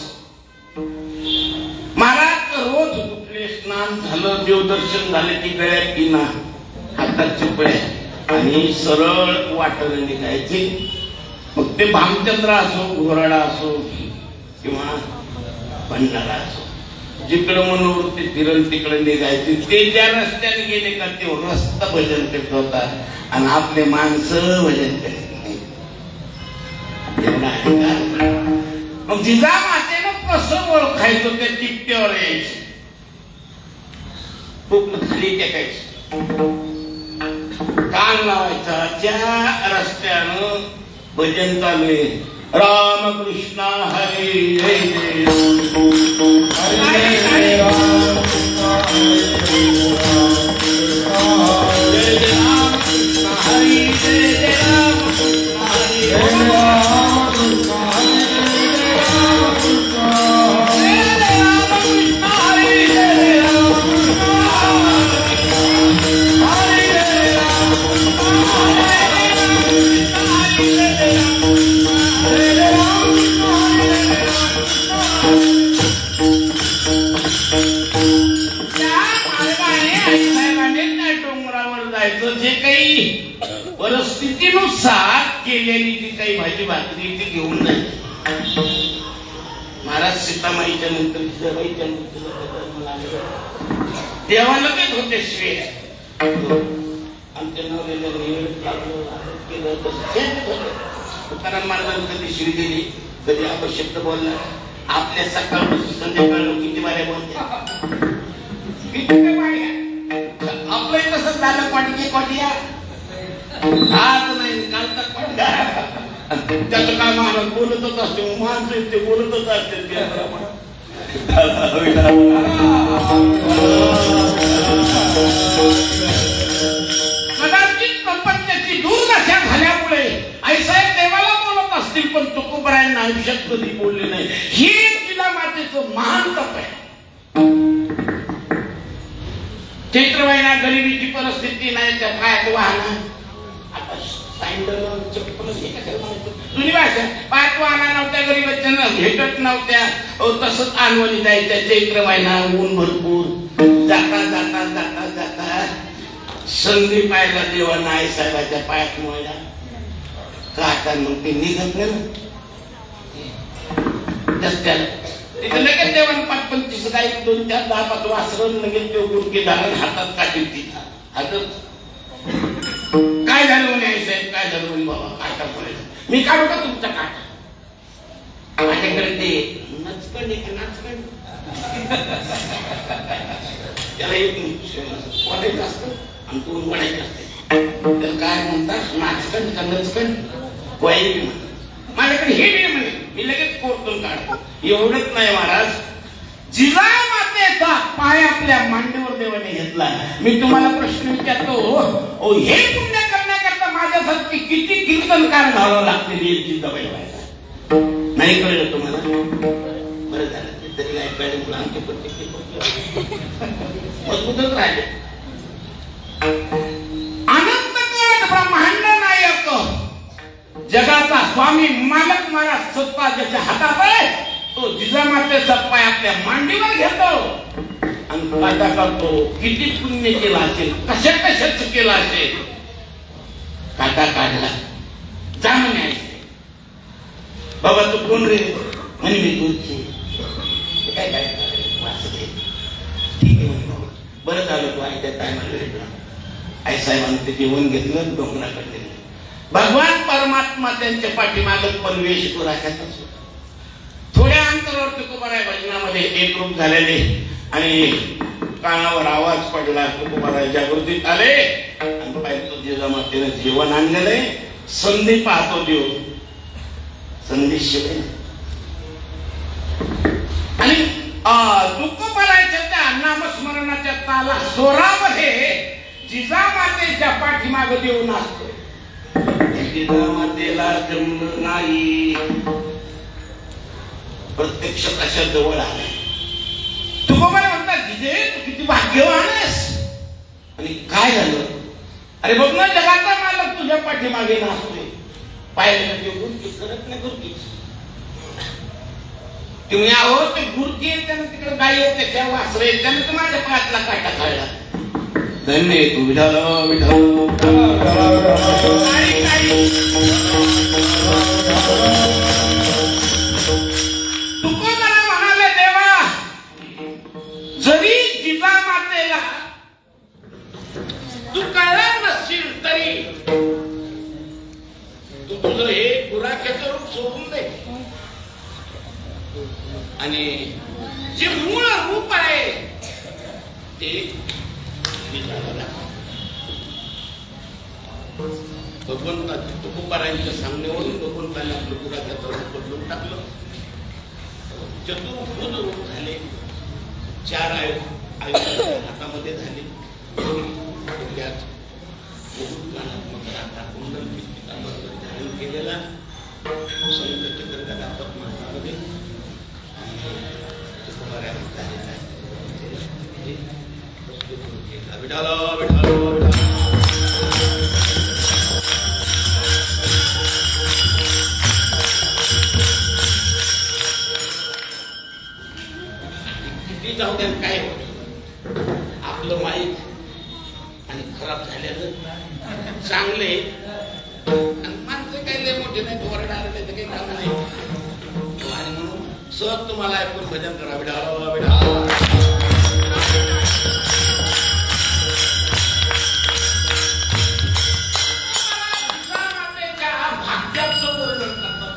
महाराज रोज उठले स्नान झालं देवदर्शन झाले की गळ्यात किना हातात चिपळ्या आणि सरळ वाटर निघायचे. मग ते भामचंद्र असो घोराडा असो किंवा भंडारा असो जिकडं मनोवृत्ती फिरल तिकडे निघायचे. ते ज्या रस्त्याने गेले का ते रस्ता भजन करत होता आणि आपले माणसं भजन करत नाही. मग जिजामातेनं कसं ओळखायचं त्या टिपट्यावर यायचं खूप खाली टेकायचं कान लावायचा. त्या रस्त्यानं भजन चालू आहे रामकृष्ण हरी जय जय हरे रामकृष्ण हरी जय जय रामकृष्ण हरी जे काही परिस्थितीनुसार केलेली जी काही भाजी भाकरी ती घेऊन जायची. महाराज सीतामाईच्या नंतर जिजाबाईच्या तेव्हा लगेच होते श्रेय आमच्या तुकाराम महाराजांनी कधी श्री दिली कधी अपशब्द बोलला. आपल्या सकाळपासून संध्याकाळ किती बाऱ्या बोलते किती बाऱ्या आपलं कसं झालं पाठी पाठीया आज नाही काल तर पाठ्या त्याचं काय महाराज बोलतच असते माणसं ते बोलतच असते. कदाचित प्रपंचाची दुर्दशा झाल्यामुळे आईसाहेब देवाला बोलत असतील पण तुकोबारायांना आयुष्यात कधी बोलले नाही. हे जिजामातेचं महान तप आहे. चैत्र महिना गरिबीची परिस्थिती नाही त्या पायात वाहन आता सँडल चप्पल जुनी भाषा पायात वाहना नव्हत्या गरीबाच्या भेटत नव्हत्या. तसंच आणवणी जायच्या चैत्र महिना ऊन भरपूर जाता जाता जाता जाता संधी पाहिला देवा आई साहेबाच्या पायात मोळ्या का आता मग ते निघत नाही रस्त्याला लगेच देवान 5-25 गाई 2-4 10-5 वासरं लगेच ते गुडके झालं हातात काढली ती हातात काय झालं म्हणे आई साहेब काय झालं म्हणे बाबा काटा पडायचं मी काढू का तुमचा काटा माझ्याकडे ते नचकंड त्याला एक वाटायचं असतं आणि तू वडायचं असते तर काय म्हणतात नाचकंड का नचकंड कोयली म्हणतात माझ्याकडे हे बी म्हणे मी लगेच कोर्टून काढतो. एवढंच नाही महाराज जिजामातेचा पाय आपल्या मांडीवर देवाने घेतला. मी तुम्हाला प्रश्न विचारतो हे पुण्य करण्याकरता माझ्यासारखी किती कीर्तनकार घालावं लागते जिजाबाई व्हायला नाही कळलं तुम्हाला. बरं झालं तरी नाही कळलं मुलांचे मजबूतच राहिले. अनंत ब्रह्मांड नायक जगाचा स्वामी मालक महाराज सत्ता ज्याच्या हातात आहे तो जिजामातेचा पाय आपल्या मांडीवर घेतो आणि काटा करतो. किती पुण्य केला असेल कशा कशाच केला असेल काटा काढला जा म्हणे बाबा तू कोण रे म्हणे मी तुझी काय काय ठीक आहे बरं झालं तू आईच्या टायमाला भेटला. आई साहेबांनी ते जेवण घेतलं, डोंगराकडे भगवान परमात्मा त्यांच्या पाठीमागं पनवेश राखायचा. थोड्या अंतरावर तुकोबाराय भजनामध्ये एकरूप झालेले आणि कानावर आवाज पडला. तुकोबाराय जागृतीत आले आणि पाहिलं जिजामातेनं जेवण आणलेलं आहे. संधी पाहतो देव, संधी शिवेल. आणि तुकोबारायच्या त्या नामस्मरणाच्या ताला स्वरामध्ये जिजामातेच्या पाठीमागं देव नाचतो. जिजामातेला जन्म नाही, प्रत्यक्ष अशा जवळ आले. तुकोबाराय म्हणतात जिजे तू किती भाग्यवान आहेस. आणि काय झालं? अरे बघ ना, जगाचा मालक तुझ्या पाठीमागे नाचतोय. पाहिलं ना ते गुरकी करत नाही. गुरकी तुम्ही आहो ते गुरकी आहे, त्यानं तिकडे गाई आहेत, त्याच्या वासरे आहेत, त्यानं तुम्हाला पायातला काटा काढला. धन्य तू विठाल विठाल. तुकोबाराय म्हणाले देवा, जरी जिजामातेला तू कळला नसशील तरी तू तुझं हे गुराख्याचं रूप सोडून दे आणि जे मूळ रूप आहे ते भगवंताच्या तुकोबारायांच्या सांगण्यावरून भगवंताने आपलं गुराख्याचं रूप बदलून टाकलं. चतुर्भुज रूप झाले. 4 आयुध हातामध्ये झाले. धारण केलेला संत चक्रगदापत महाराजांमध्ये विठाल विठाल. किती जाऊ द्या काय होत, आपलं माईक आणि खराब झालेलं चांगले आणि माणसं काही लय मोठे नाही, ओरडायला त्याचं काही काम नाही. आणि म्हणून सहज तुम्हाला ऐकून भजन करा. विठाल विठाल. भाग्याचं वर्णन करतात.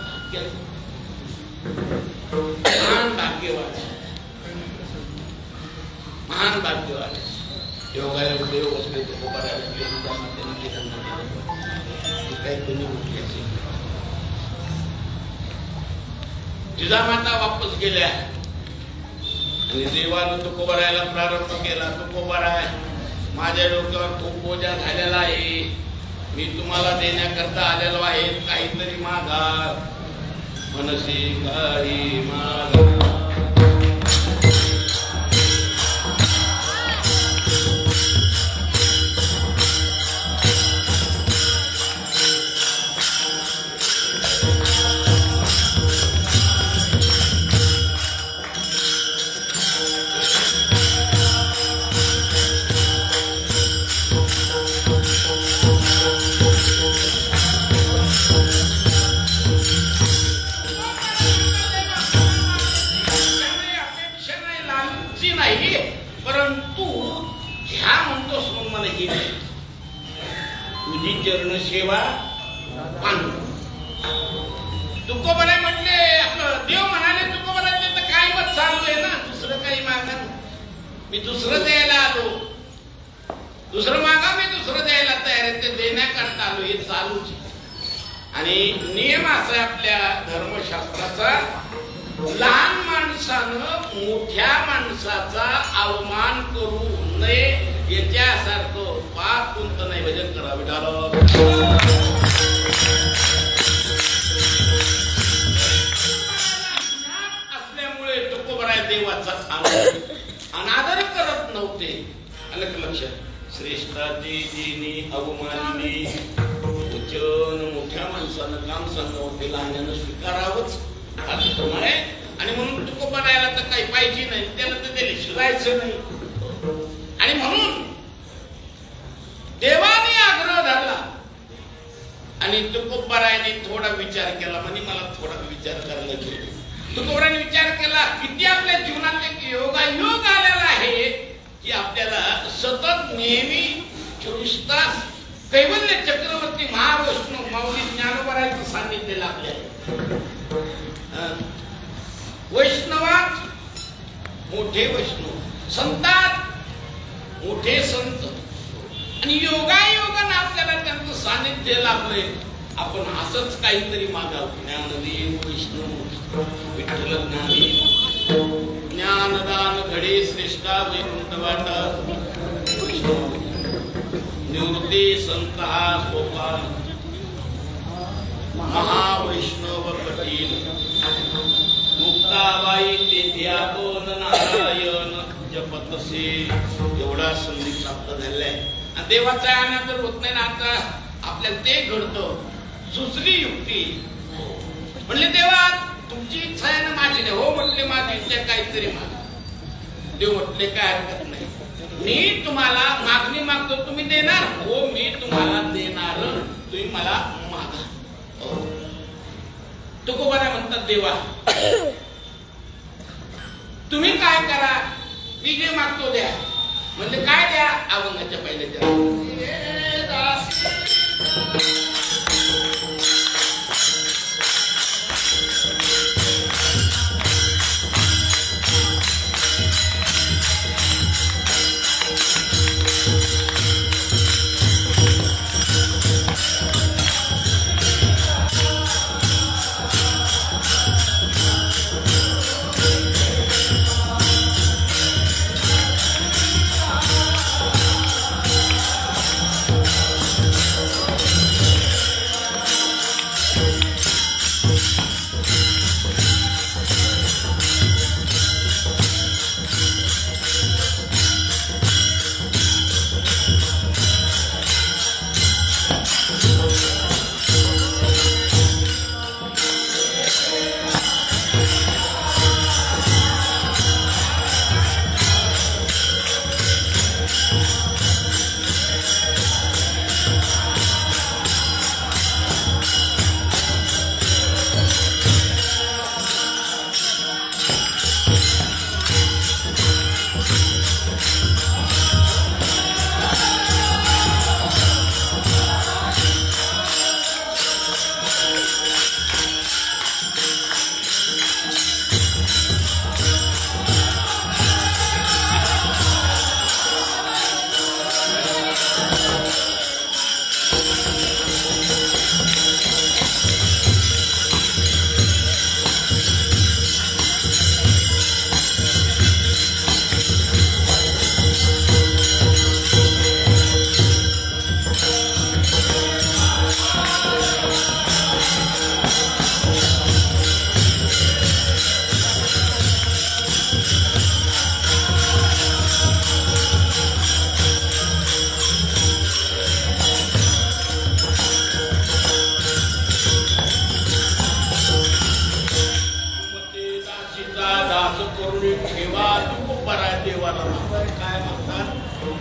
महान भाग्यवान, महान भाग्यवान. योगाला देव बसले, तुकोबाराय बसले, जिजामातेने काही कोणी उठल्याचे. जिजामाता वापस गेल्या आणि देवानं तुकोबारायला प्रारंभ केला. तुकोबाराय, माझ्या डोक्यावर खूप बोजा झालेला आहे, मी तुम्हाला देण्याकरता आलेलो आहे, काहीतरी मागा. मनसी काही मागा. परंतु ह्या म्हणतोस मग मला ही तुझी चरण सेवा पाहू. तुकोबाराय म्हटले, आपलं देव म्हणाले तुकोबाराय तर काय मत चालू आहे ना, दुसरं काही मागा. मी दुसरं द्यायला आलो, दुसरं मागा, मी दुसरं द्यायला तयार आहे, ते देण्याकरता आलो. हे चालूच. आणि नियम असा आपल्या धर्मशास्त्राचा, लहान माणसानं मोठ्या माणसाचा अवमान करू नये, याच्यासारखं पाप कोणतं नाही. भजन करा. विठाल असल्यामुळे तुकोबाराय देवाचा अनादर करत नव्हते. अलग लक्षात. श्रेष्ठाची जिनी अवमाननी उच्चन, मोठ्या माणसानं काम सांगणं होते, लहानानं स्वीकारावंच. आणि म्हणून तुकोबारायला तर काही पाहिजे नाही, त्याला तर त्याला शिकायचं नाही. आणि म्हणून देवाने आग्रह धरला आणि तुकोबारायने थोडा विचार केला. म्हणजे मला थोडा विचार करायला घेतला. तुकोबारायने विचार केला, किती आपल्या जीवनात एक योगायोग आलेला आहे की आपल्याला सतत नेहमी 24 तास कैवल्य चक्रवर्ती महावैष्णव माऊली ज्ञानोबरायांचं सान्निध्य लाभले आहे. वैष्णवात मोठे वैष्णव, संतात मोठे संत आणि योगायोगाने आपल्याला त्यांचं सानिध्य लाभलंय. आपण असंच काहीतरी मागावं. ज्ञानदेव वैष्णव विठ्ठल ज्ञानी ज्ञानदान घडे श्रेष्ठा वैकुंठ वाटा वैष्णव निवृत्ती संत हा सोपान महावैष्णव कठीण मुक्ताबाई तेथे आपण नारायण जपतसे. एवढा संधी प्राप्त झालाय आणि देवाचा आनंद होत नाही ना. आता आपल्याला ते घडतं. दुसरी युक्ती म्हणले देवा तुमची इच्छा आहे ना माझी नाही. हो म्हटले माझी इच्छा काहीतरी मागा. देव म्हटले काय हरकत नाही, मी तुम्हाला मागणी मागतो तुम्ही देणार. हो मी तुम्हाला देणार, तुम्ही मला मागा. तुकोबारा म्हणतात देवा तुम्ही काय करा, मी जे मागतो द्या. म्हणजे काय द्या, अभंगाच्या पहिल्या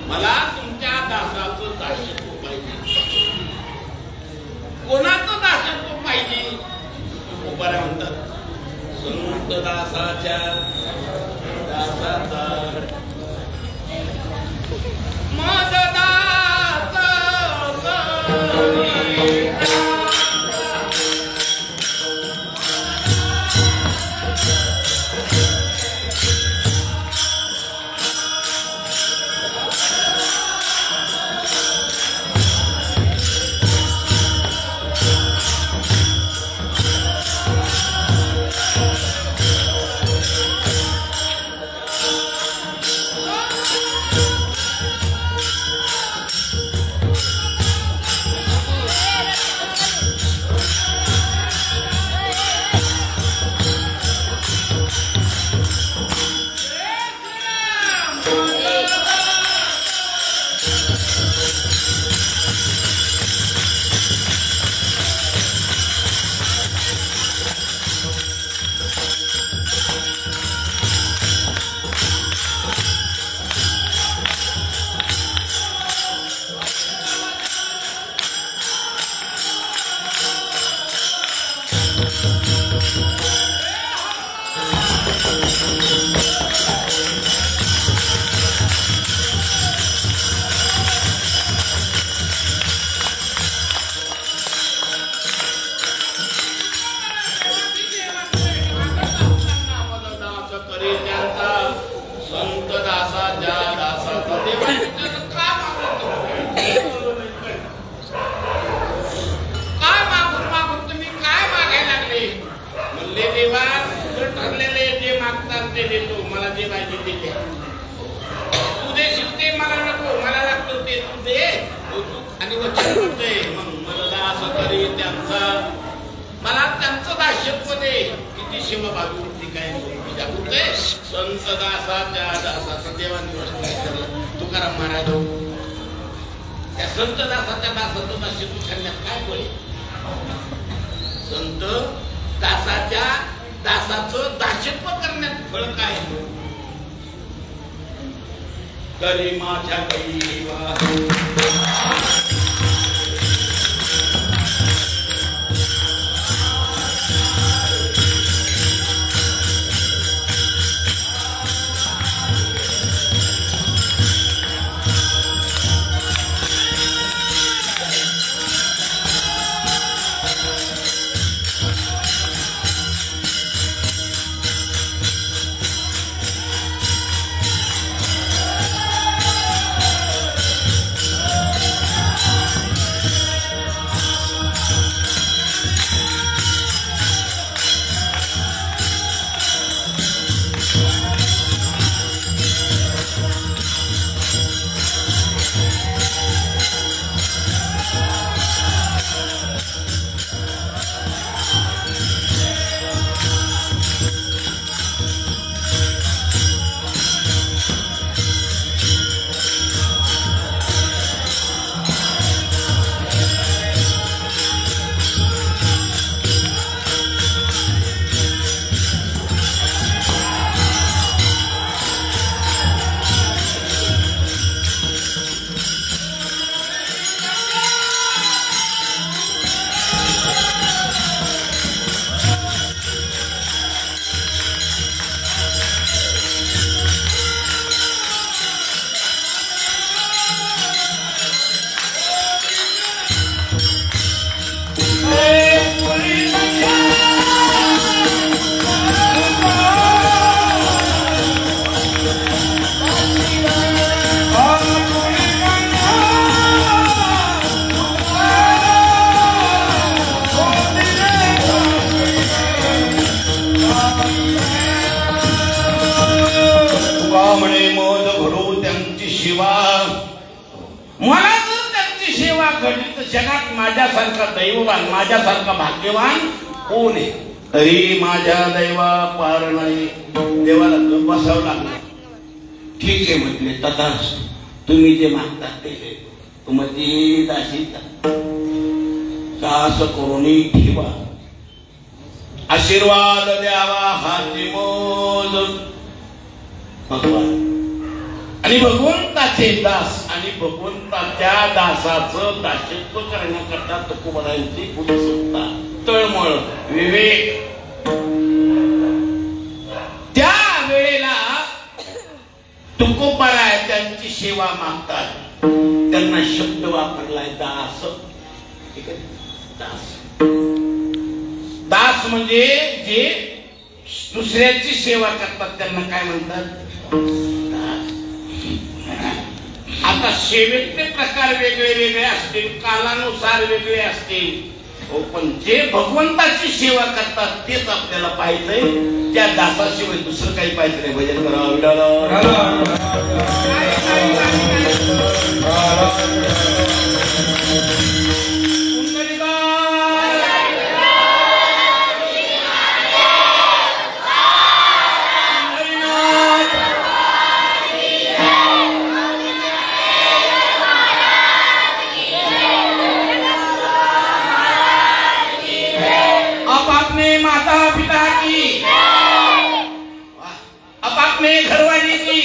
मला तुमच्या दासाचं दासत्व पाहिजे. कोणाचं दासत्व पाहिजे? उपारा म्हणतात संत दासाच्या दासाचा माझा शिव भागवती काय जागृत आहे. संत दासाच्या देवांनी तुकाराम महाराज त्या संत दासाच्या दासाचं दासित्व करण्यात काय बळे. संत दासाच्या दासाचं दासित्व करण्यात फळ काय. तरी माझ्या जगात माझ्यासारखा दैववान माझ्यासारखा भाग्यवान कोण आहे. तरी माझ्या दैवा पार नाही. देवाला गप बसावं लागलं. ठीक आहे म्हटले तथाच तुम्ही जे मागता ते तुम्ही दासीचा दास करून ठेवा. आशीर्वाद द्यावा हाती मोज भगवान आणि भगवंताचे दास आणि भगवंताच्या दासाचं दासित्व करण्याकरता तुकोबारायांची उत्सुकता तळमळ विवेक. त्या वेळेला तुकोबाराय त्यांची सेवा मागतात. त्यांना शब्द वापरलाय दास. दास दास म्हणजे जे दुसऱ्याची सेवा करतात त्यांना काय म्हणतात. आता सेवेचे प्रकार वेगळे वेगळे असतील कालानुसार वेगळे असतील पण जे भगवंताची सेवा करतात तेच आपल्याला पाहिजे. त्या दासाशिवाय दुसरं काही पाहिजे नाही. भजन करावं. घरवाली की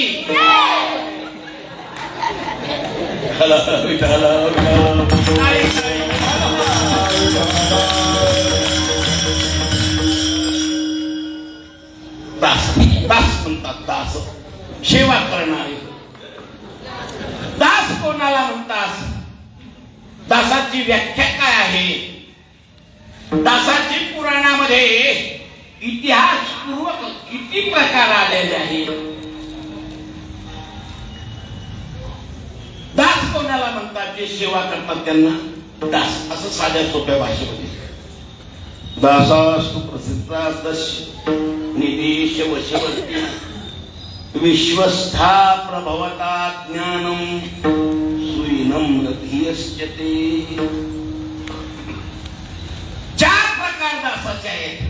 दास दास म्हणतात. दास सेवा करणारे. दास कोणाला म्हणतात. दासाची व्याख्या काय आहे. दासाची पुराणामध्ये इतिहासपूर्वक किती प्रकार आलेले आहेत. दास कोणाला म्हणतात. जे सेवा करतात त्यांना दास असं साध्या सोप्या भाषेमध्ये. दासास्तु प्रसिद्धास्तस्य निदेश वशवर्ती विश्वस्था प्रभवता ज्ञानम सुईनम रधीयस्यते. चार प्रकार दासाचे आहेत.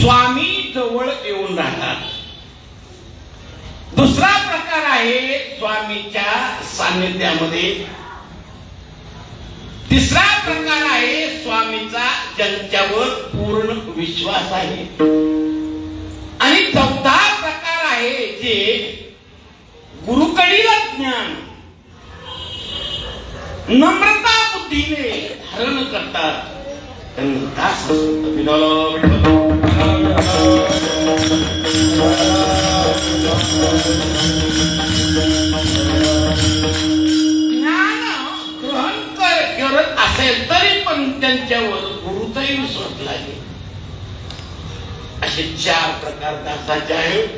स्वामी जवळ येऊन राहतात. दुसरा प्रकार आहे स्वामीच्या सान्निध्यामध्ये. तिसरा प्रकार आहे स्वामीचा ज्यांच्यावर पूर्ण विश्वास आहे. आणि चौथा प्रकार आहे जे गुरुकडील ज्ञान नम्रता बुद्धीने धारण करतात. दास ज्ञान ग्रहण करत असेल तरी पण त्यांच्यावर गुरुचाही विश्वास लागेल. असे 4 प्रकार दासाचे आहेत.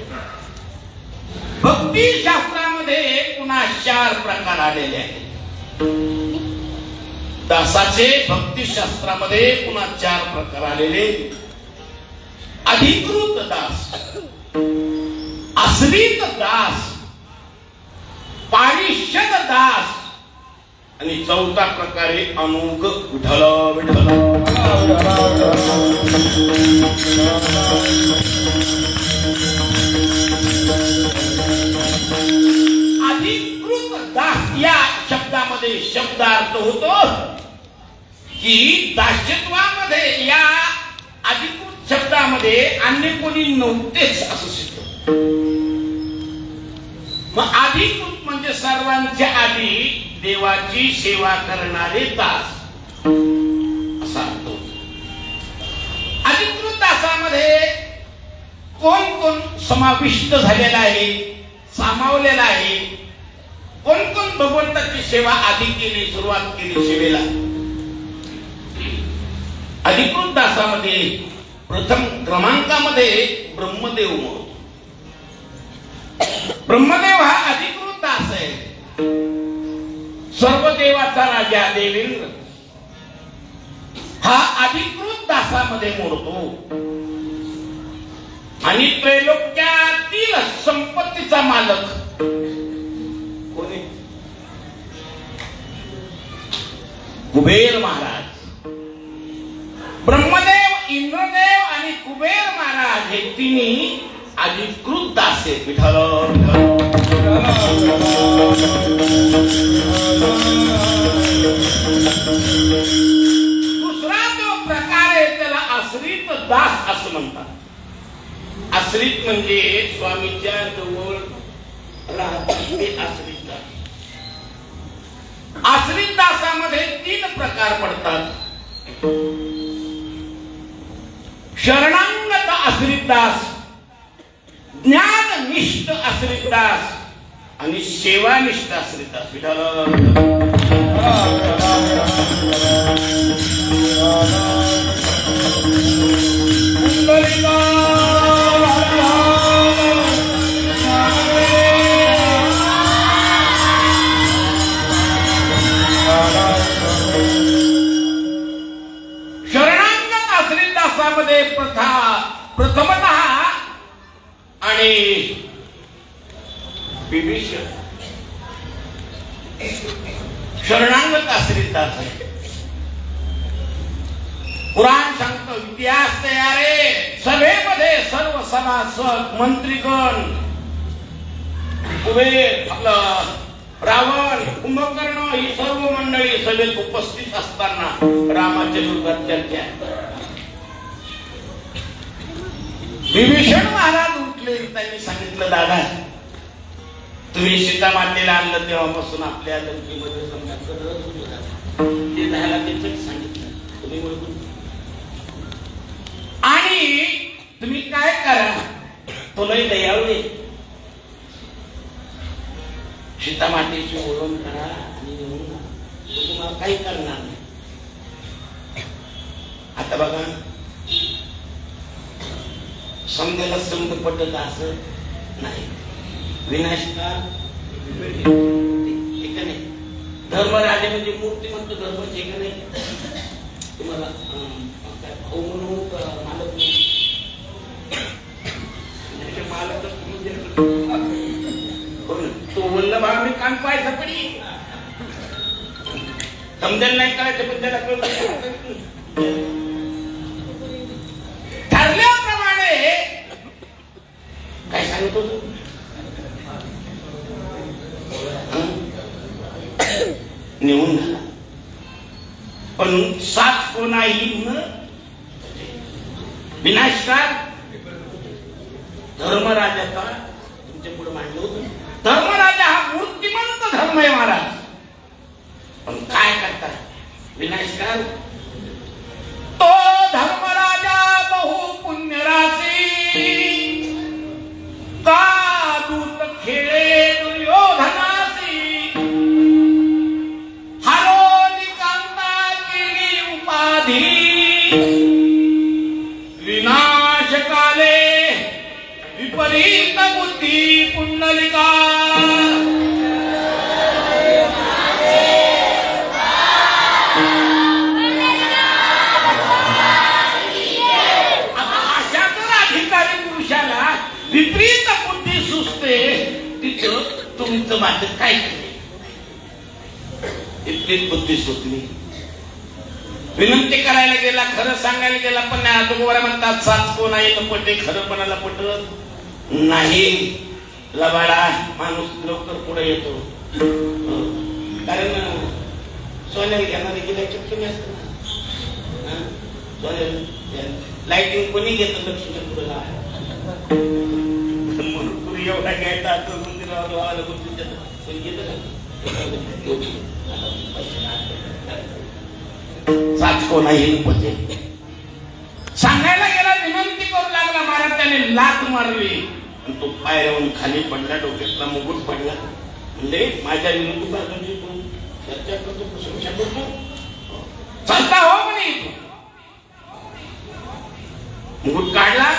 भक्ती शास्त्रामध्ये पुन्हा 4 प्रकार आलेले आहेत. दासाचे भक्ती शास्त्रामध्ये पुन्हा 4 प्रकार आलेले. अधिकृत दास, आश्रित दास, पारिषद दास आणि चौथा प्रकारे अनुग विठ्ठल विठ्ठल. अधिकृत दास या शब्दामध्ये शब्दार्थ होतो की दास्यत्वामध्ये या अधिकृत शब्दामध्ये अन्य कोणी नव्हतेच असं सिद्ध. मग अधिकृत म्हणजे सर्वांच्या आधी देवाची सेवा करणारे दास असा अर्थ होतो. अधिकृत दासामध्ये कोण कोण समाविष्ट झालेला आहे, सामावलेला आहे. कोण कोण भगवंताची सेवा आधी केली, सुरुवात केली सेवेला. अधिकृत दासामध्ये प्रथम क्रमांकामध्ये ब्रह्मदेव मोडतो. ब्रह्मदेव हा अधिकृत दास आहे. सर्व देवाचा राजा देवेंद्र हा अधिकृत दासामध्ये मोडतो. आणि त्रैलोक्यातील संपत्तीचा मालक कोणी? कुबेर महाराज. ब्रह्मदेव, इंद्रदेव आणि कुबेर महाराज हे तिन्ही अधिकृत दास आहेत. विठ्ठल दुसरा जो प्रकार आहे त्याला आश्रित दास असं म्हणतात. आश्रित म्हणजे स्वामीच्या जवळ राहते आश्रित दास. आश्रित दासामध्ये 3 प्रकार पडतात. शरणागत आश्रित दास, ज्ञाननिष्ठ आश्रित दास आणि सेवानिष्ठ आश्रित दास. शरणागत आश्रित दासामध्ये प्रथमतः आणि विभीषण शरणागत आश्रित दास आहे. पुराण सांगतो, इतिहास तयार आहे. सभेमध्ये सर्व सभासद, मंत्रीगण, कुबेर, आपलं रावण, कुंभकर्ण ही सर्व मंडळी सभेत उपस्थित असताना रामाच्या दुर्गात चर्चा. विभीषण महाराज उठले. त्यांनी सांगितलं, दादा तुम्ही सीता मातेला आणलं तेव्हापासून आपल्या लंकेमध्ये ते झाला तेच सांगितलं तुम्ही ओळखून. आणि तुम्ही काय करा, तुलाही दयावले सीता मातेची ओळख करा आणि तुम्हाला काही करणार नाही. आता बघा, समजायला समज पटत असं नाही. विनाशकाल नाही. धर्मराजे म्हणजे मूर्ती म्हणतो धर्माचे का नाही. तुम्हाला भाऊ म्हणून मालक मालक तो वल्लभ आम्ही कान पाहायचा पडी समजायला नाही करायचं पण त्याला ठरल्याप्रमाणे होतो नेऊन झाला. पण साथ कोणाही विनाशकार धर्मराजाचा तुमच्या पुढे मांडलं होतं. धर्मराजा हा मूर्तिमंत धर्म आहे महाराज. पण काय करतात विनाशकार. तो धर्मराजा बहु पुण्य राशी का दूत खेळे दुर्योधनासी हरो निकांता केली उपाधी विनाश काले विपरीत बुद्धी पुंडलिका. विपरीत बुद्धी सुचते तिथं तुमचं माझं काय विपरीत बुद्धी सुचली. विनंती करायला गेला खरं सांगायला गेला पण नाही. आजोबा म्हणतात साच कोण आहे तर पटे खरं कोणाला पटत नाही. लबाडा माणूस लवकर पुढे येतो. कारण सोन्याला घेणारे गेल्या कमी असत ना. सोन्या लाईटिंग कोणी घेतं लक्ष्मीच्या पुढे एवढा घ्यायचा साच कोणाही पते. सांगायला गेला विनंती करू लागला. महाराज त्याने लात मारली तो पायऱ्यावरून खाली पडला. डोक्यातला मुकुट पडला. म्हणजे माझ्या विनंती चर्चा करतो प्रशंसा करतो चालता हो म्हणे. मुकुट काढला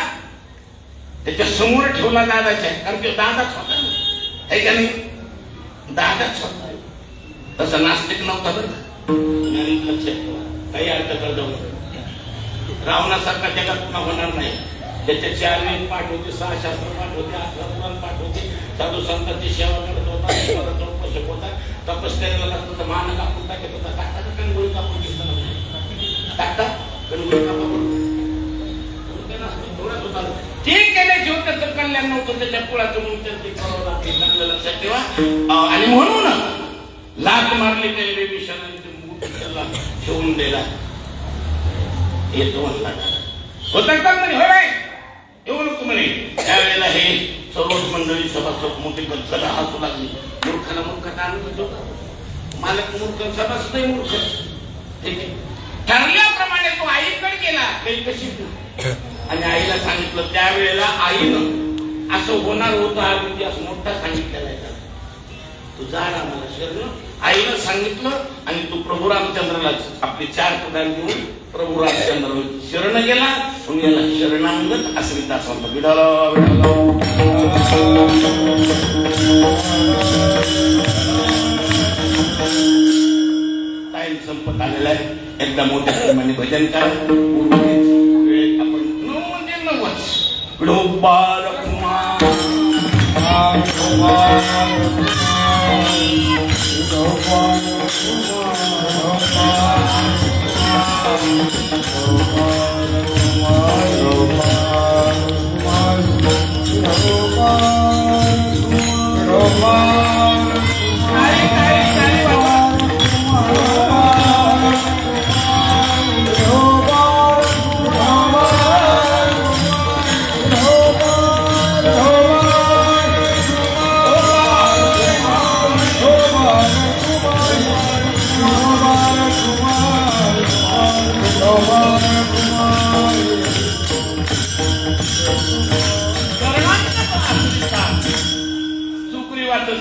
त्याच्या समोर ठेवला दादाच्या. कारण तो दादाच होता ना का नाही. दादाच होता. तसं नास्तिक नव्हता बरं लक्षात ठेवा. काही अर्थ करतो रावणासारखा जगात पुन्हा होणार नाही. त्याच्या 4 वेद पाठ होते 6 शास्त्र पाठ होते 11 पुराण पाठ होते. साधू संतांची सेवा करत होता. पोषक होता. तपस्याला लागतो तर मान कापून टाकत होता. टाकता कणगोळी कापून दिसताना टाकता कणगोळी कापून ठीक आहे. जेव्हा त्याचं कल्याण नव्हतं त्याच्या पुळाचं चांगलं लक्षात ठेवा. आणि म्हणून लात मारली त्या विषयाला ठेवून दिला. येतो म्हणला होता का म्हणे. होय बाई येऊ नको म्हणे. त्यावेळेला हे सर्वच मंडळी सभासद मोठी चला हसू लागली. मूर्खाला मूर्खाचा आनंद होता. मालक मूर्ख सभासद नाही मूर्ख. ठीक आहे. ठरल्याप्रमाणे तो आईकडे गेला. काही कशी आणि आईला सांगितलं. त्यावेळेला आईनं असं होणार होतं हा इतिहास मोठा सांगितलेला आहे. तू जा ना मला शरण. आईनं सांगितलं आणि तू प्रभू रामचंद्राला आपले 4 पदार घेऊन प्रभू रामचंद्र शरण गेला. म्हणून याला शरणांगत असं दास म्हणतात. विडाला टाइम संपत आलेला आहे. एकदा मोठ्या प्रमाणे भजन करा. वेळेत आपण विडोबार कुमार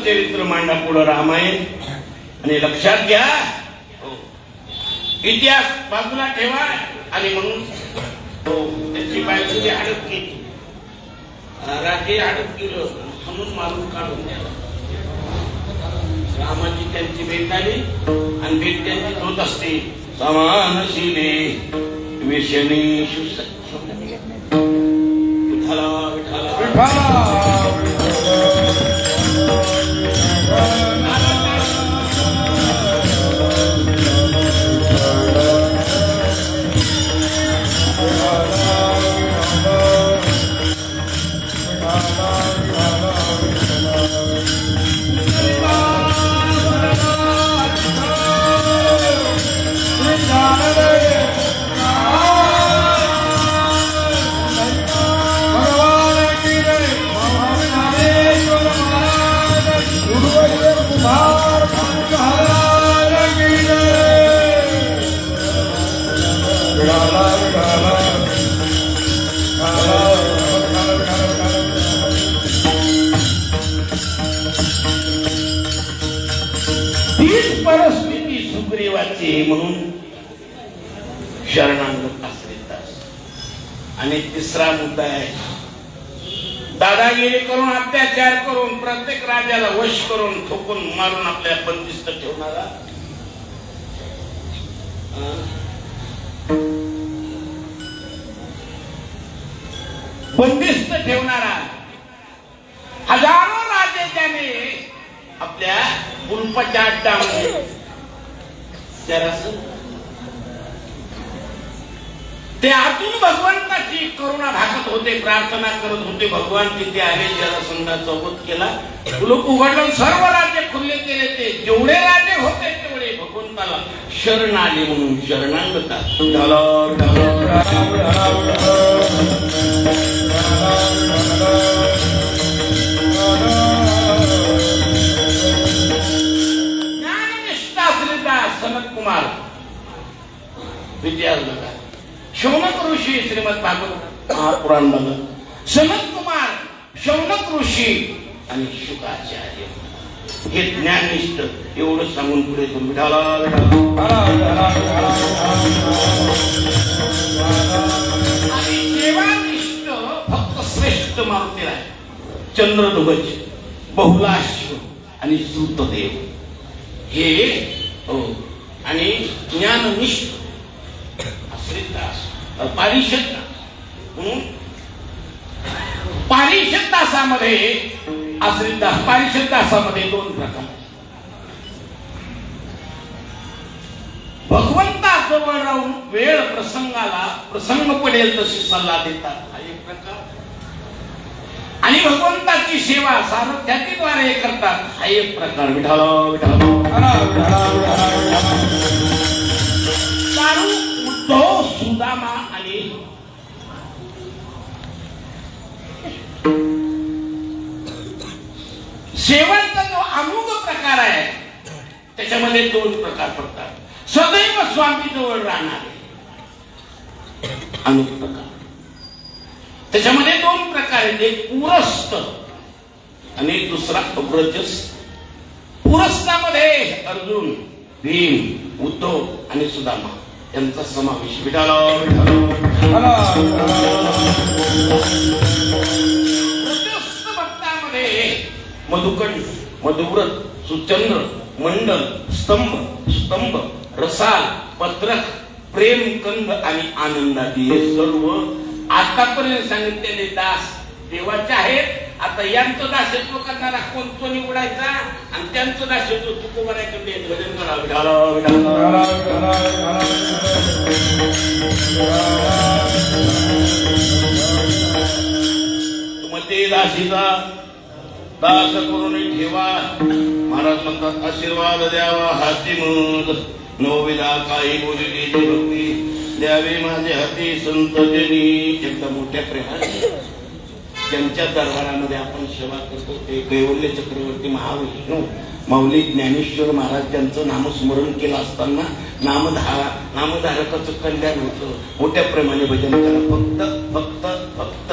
चरित्र मांडा पुढं रामायण. आणि लक्षात घ्या इतिहास बाजूला ठेवा. आणि म्हणून त्याची बायकोची अडक केली. राजे अडक केलं म्हणून मारून काढून द्याला. रामाची त्यांची भेट झाली आणि भेट त्यांची होत असते. समानशीले विषणेषु विठ्ठला विठ्ठला विठ्ठला. Hare भक्ताची म्हणून शरणागत आश्रितदास. आणि तिसरा मुद्दा आहे, दादागिरी करून अत्याचार करून प्रत्येक राजाला वश करून ठोकून मारून आपल्या बंदिस्त ठेवणारा हजारो राजे त्याने आपल्या गुलपाच्या अड्डामध्ये ते आतून भगवंताची करुणा भागत होते, प्रार्थना करत होते. भगवान तिथे आले, जरासंधाचा वध केला, कुलूप उघडलं, सर्व राज्य खुल्ले केले. ते जेवढे राजे होते तेवढे भगवंताला शरण आले म्हणून शरणागत. ज्ञाननिष्ठा श्रीदास सनत कुमार विद्यार्थी शौनक ऋषी श्रीमद भागवत महापुराण मध्ये सनत कुमार, शौनक ऋषी आणि शुकाचार्य हे ज्ञाननिष्ठ एवढं सांगून पुढे तुम्ही सेवानिष्ठ भक्त श्रेष्ठ मारुती आहे. चंद्रध्वज, बहुलाश्व आणि सूतदेव हे आणि ज्ञाननिष्ठ पारिषद म्हणून पारिषद दासामध्ये आश्रितदास पारिषद दासामध्ये दोन प्रकार. भगवंताजवळ राहून वेळ प्रसंगाला प्रसंग पडेल तशी सल्ला देतात हा एक प्रकार, आणि भगवंताची सेवा सारथ्याद्वारे करतात हा एक प्रकार. उद्धव, सुदामा आणि शेवटचा जो अमुक प्रकार आहे त्याच्यामध्ये दोन प्रकार पडतात. सदैव स्वामी जवळ राहणारे अमुक प्रकार, त्याच्यामध्ये दोन प्रकार आहेत. एक पुरस्त आणि दुसरा अग्रजस्थ. पुरस्तामध्ये अर्जुन, भीम, उद्धव आणि सुदामा यांचा समावेश. भक्तामध्ये मधुकंड, मधुव्रत, सुचंद्र, मंडल, स्तंभ, रसाल, पत्रक, प्रेमकंद आणि आनंदादी हे सर्व आतापर्यंत सांगितलेले दास देवाचे आहेत. आता यांचं दासत्व करणारा कोण निवडायचा आणि त्यांचं दासत्व तुकोबाराकडे भजन करावं. मते दासीचा दास करून ठेवा. महाराज म्हणतात आशीर्वाद द्यावा हाती मग नवविधा काही बोलली भक्ती द्यावे माझे हाती संत जनी. एकदा मोठ्या प्रेमाने त्यांच्या दरबारामध्ये आपण सेवा करतो. ते कैवल्य चक्रवर्ती महाविष्णू माऊली ज्ञानेश्वर महाराज त्यांचं नामस्मरण केलं असताना नामधारकाचं कल्याण होतं. मोठ्या प्रेमाने भजन करा. फक्त फक्त फक्त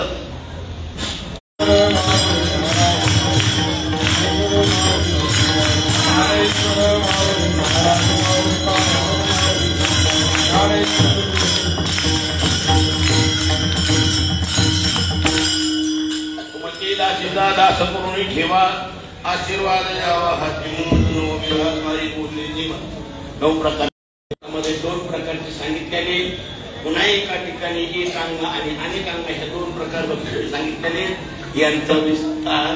दास करून ठेवा. आशीर्वाद द्यावा हाती बोलले. 9 प्रकारमध्ये 2 प्रकारचे सांगितलेले. पुन्हा एका ठिकाणी एक अंग आणि अनेक अंग ह्या 2 प्रकार सांगितलेले. यांचा विस्तार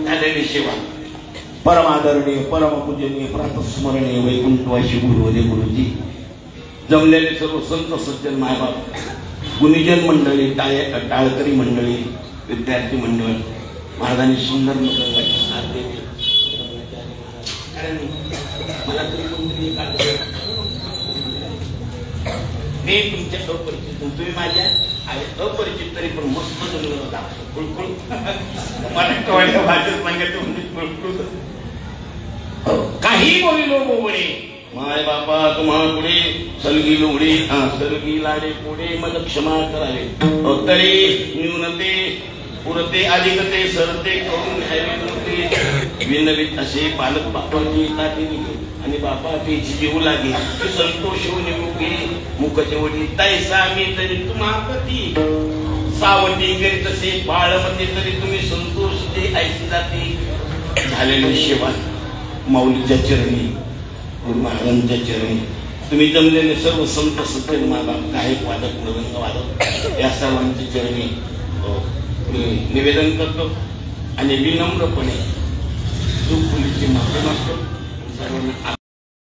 झालेली सेवा परमादरणीय परमपूजनीय प्रातस्मरणीय वैकुंठवासी गुरुवरे गुरुजी, जमलेले सर्व संत सज्जन मायबाप, गुणीजन मंडळी, टाळकरी मंडळी, विद्यार्थी मंडळ, महाराजांनी सुंदर मृदंगाची साथ दिली. कारण मला तरी कोणतरी मी तुमच्या अपरिचित, तुम्ही माझ्या अपरिचित तरी पण मस्त जमलं कुळकुळ. मराठवाड्या भाषेत सांगायचं काही बोलिलो बोबडे माय बापा तुम्हा पुढे सलगी लोढे सलगी लाडे पुढे मग क्षमा करावे. तरी न्यूनते पुरते अधिकते सरते करून घ्यावे विनवित असे पालक बापाची ताटी आणि बापा तिची जीव लागे की संतोष निमुखे मुखचे वडी तैसा मी तरी तुम्हापती सावटी करीत असे बाळमती तरी तुम्ही संतोष ते ऐसी जाते झालेली सेवा माऊलीच्या चरणी गुरु महाराजांच्या चरणी तुम्ही जमलेले सर्व संत सत्य मागा गायक वादक मृदंग वादक या सर्वांच्या चरणी मी निवेदन करतो आणि विनम्रपणे चूक माफी मागतो सर्वांना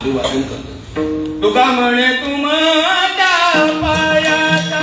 अभिवादन करतो. तुका म्हणे तुमच्या पायाचा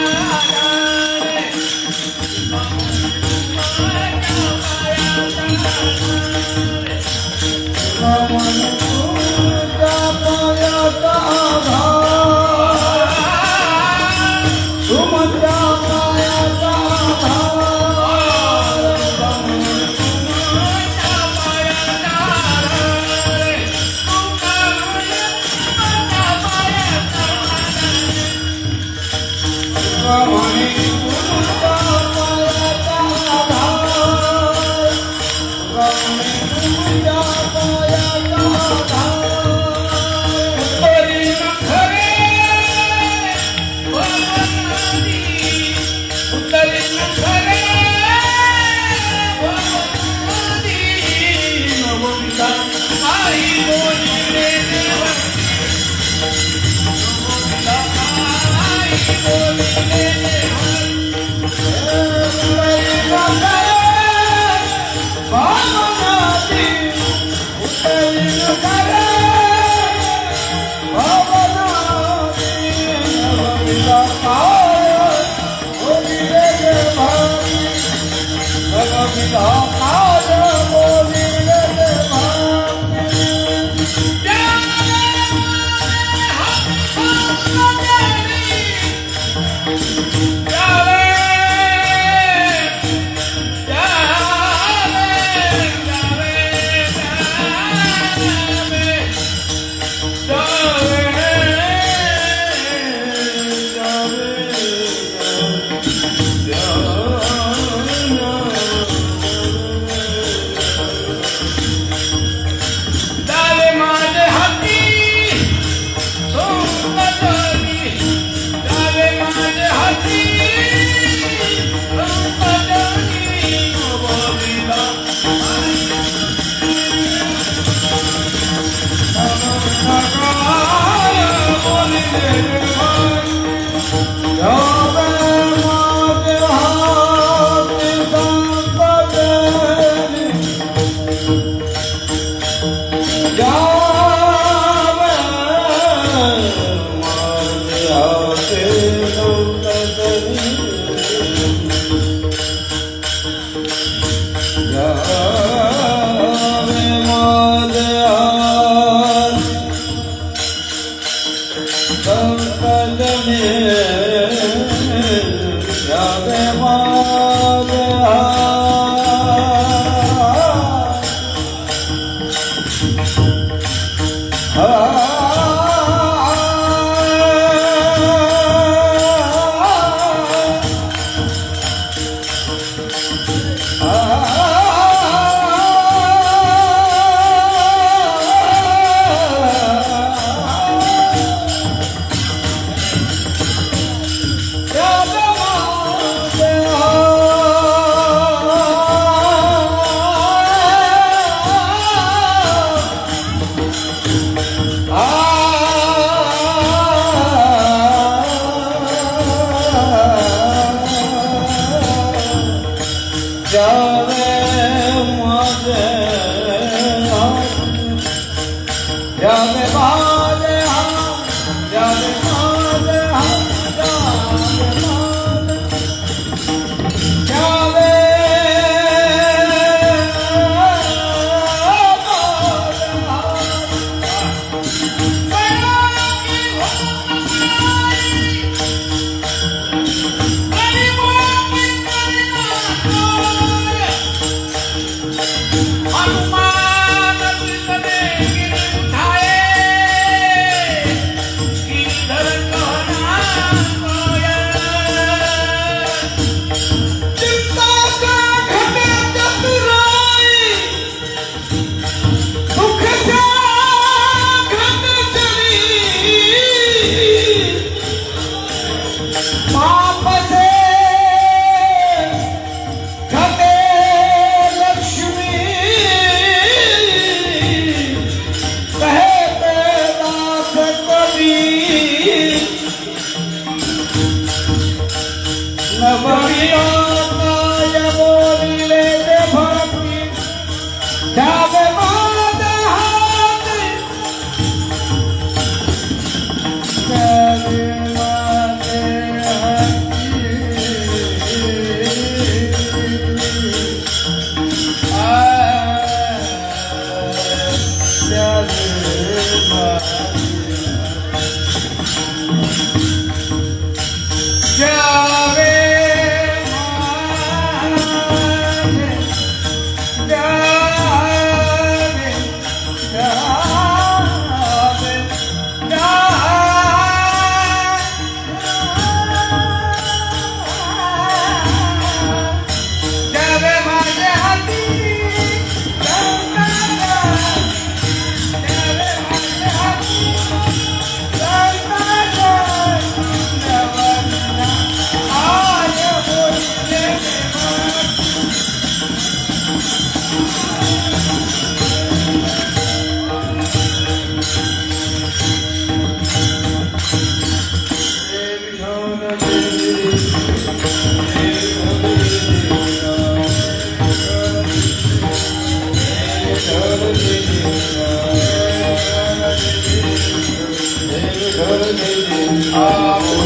आ